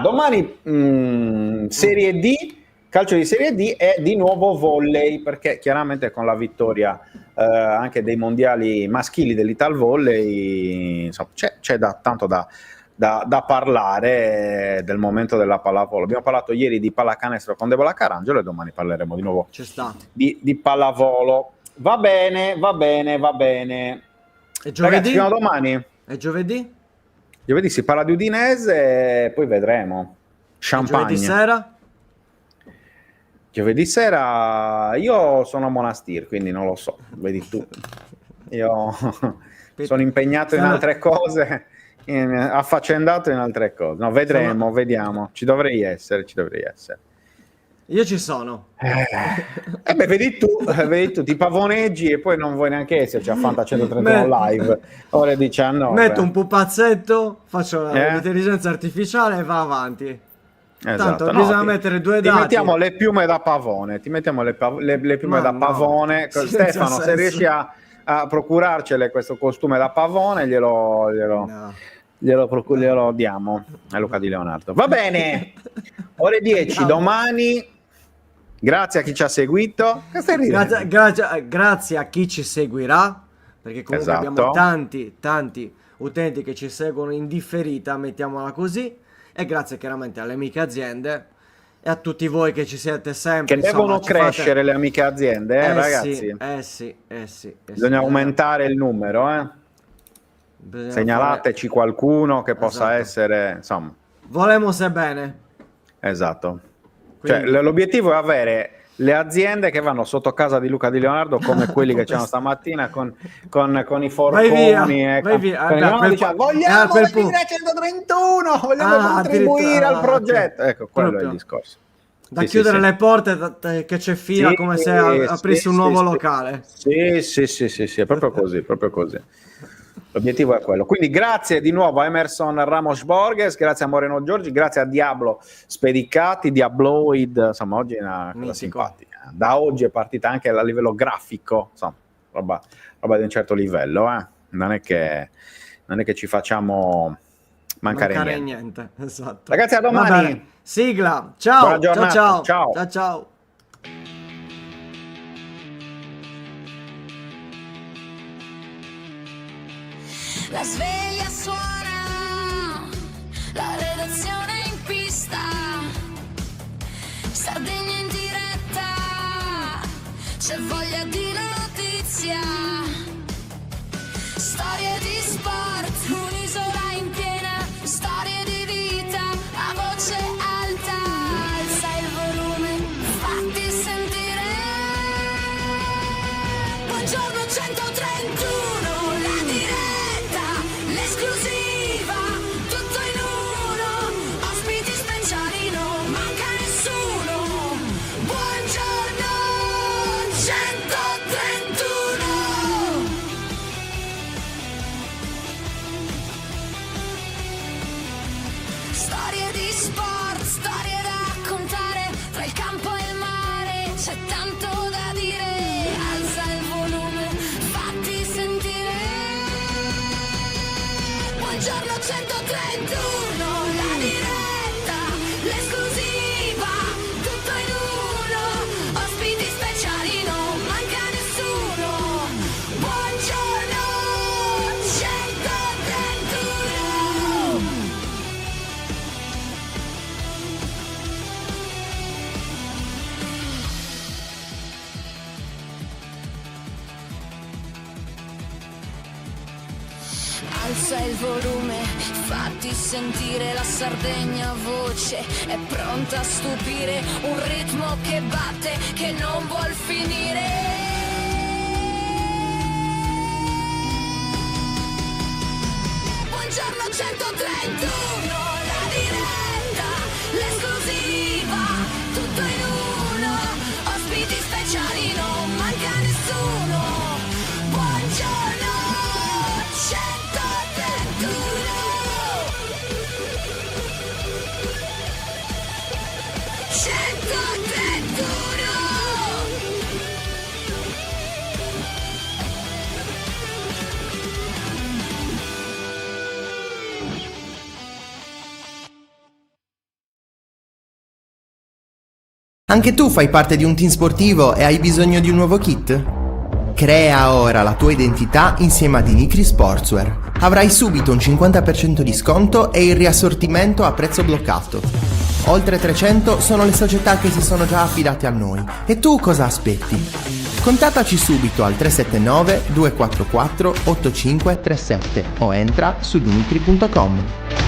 Domani Serie D, calcio di Serie D e di nuovo volley, perché chiaramente con la vittoria anche dei mondiali maschili dell'Ital Volley, insomma, c'è tanto da parlare del momento della pallavolo. Abbiamo parlato ieri di pallacanestro con Debola Carangelo e domani parleremo di nuovo di pallavolo. Va bene. E giovedì? Ragazzi, fino a domani. E giovedì? Giovedì si parla di Udinese e poi vedremo. Champagne. Giovedì sera io sono a Monastir, quindi non lo so, vedi tu. Io sono impegnato in altre cose, affaccendato in altre cose. No, vediamo. Ci dovrei essere. Io ci sono. Vedi tu, ti pavoneggi e poi non vuoi neanche esserci a Fanta 131 live ore 19. Metto un pupazzetto, faccio l'intelligenza artificiale e va avanti. Esatto. Tanto bisogna mettere 2 dati. Ti mettiamo le piume da pavone, pavone. Stefano, se riesci a procurarcele questo costume da pavone, glielo glielo diamo a Luca Di Leonardo. Va bene, ore 10 domani. Grazie a chi ci ha seguito. Che stai ridendo? Grazie a chi ci seguirà, perché comunque Esatto. abbiamo tanti utenti che ci seguono in differita, mettiamola così, e grazie chiaramente alle amiche aziende e a tutti voi che ci siete sempre. Che devono ci fate- crescere le amiche aziende, ragazzi. Sì. Bisogna aumentare il numero, Bisogna Segnalateci qualcuno che possa Esatto. essere, insomma, Volemo se bene. esatto. Quindi- Cioè, l'obiettivo è avere le aziende che vanno sotto casa di Luca Di Leonardo come quelli che c'erano stamattina con i forconi. vai via. Con i Vabbè, nomi, diciamo, vogliamo a quel venire punto. a 131, vogliamo contribuire addirittura, al progetto. ok. Ecco, quello è Proprio il discorso. Da Sì, chiudere sì, le porte, che c'è fila, sì. come se Sì, aprissi un sì, nuovo sì. locale. Sì, è proprio così, proprio così. L'obiettivo è quello. Quindi grazie di nuovo a Emerson Ramos Borges, grazie a Moreno Giorgi, grazie a Diablo Spedicati, Diabloid, insomma oggi è una cosa Mitico. simpatica. Da oggi è partita anche a livello grafico, insomma, roba di un certo livello, non è che ci facciamo mancare niente. Esatto. Ragazzi, a Va domani. bene. Sigla. Ciao. Buona giornata. Ciao. Ciao. La sveglia suona, la redazione in pista, Sardegna in diretta, c'è voglia di notizia, storie di sport, un'isola in piena, storie di vita, a voce alta, alza il volume, fatti sentire. Buongiorno 131, la diretta, l'esclusiva, tutto in uno, ospiti speciali, non manca nessuno. Buongiorno 131. Storie di sport, storie da raccontare, tra il campo e il mare c'è tanto da dire. Alza il volume, fatti sentire. Buongiorno 131, la diretta, l'esclusiva, tutto in uno, ospiti speciali, non manca nessuno. Buongiorno 131. Alza il volume, fatti sentire la Sardegna voce, è pronta a stupire, un ritmo che batte, che non vuol finire. Buongiorno 131, la diretta, l'esclusiva, tutto in uno, ospiti speciali, non manca nessuno. Buongiorno 131. 131. Anche tu fai parte di un team sportivo e hai bisogno di un nuovo kit? Crea ora la tua identità insieme ad Inicri Sportswear. Avrai subito un 50% di sconto e il riassortimento a prezzo bloccato. Oltre 300 sono le società che si sono già affidate a noi. E tu cosa aspetti? Contattaci subito al 379 244 8537 o entra su dimitri.com.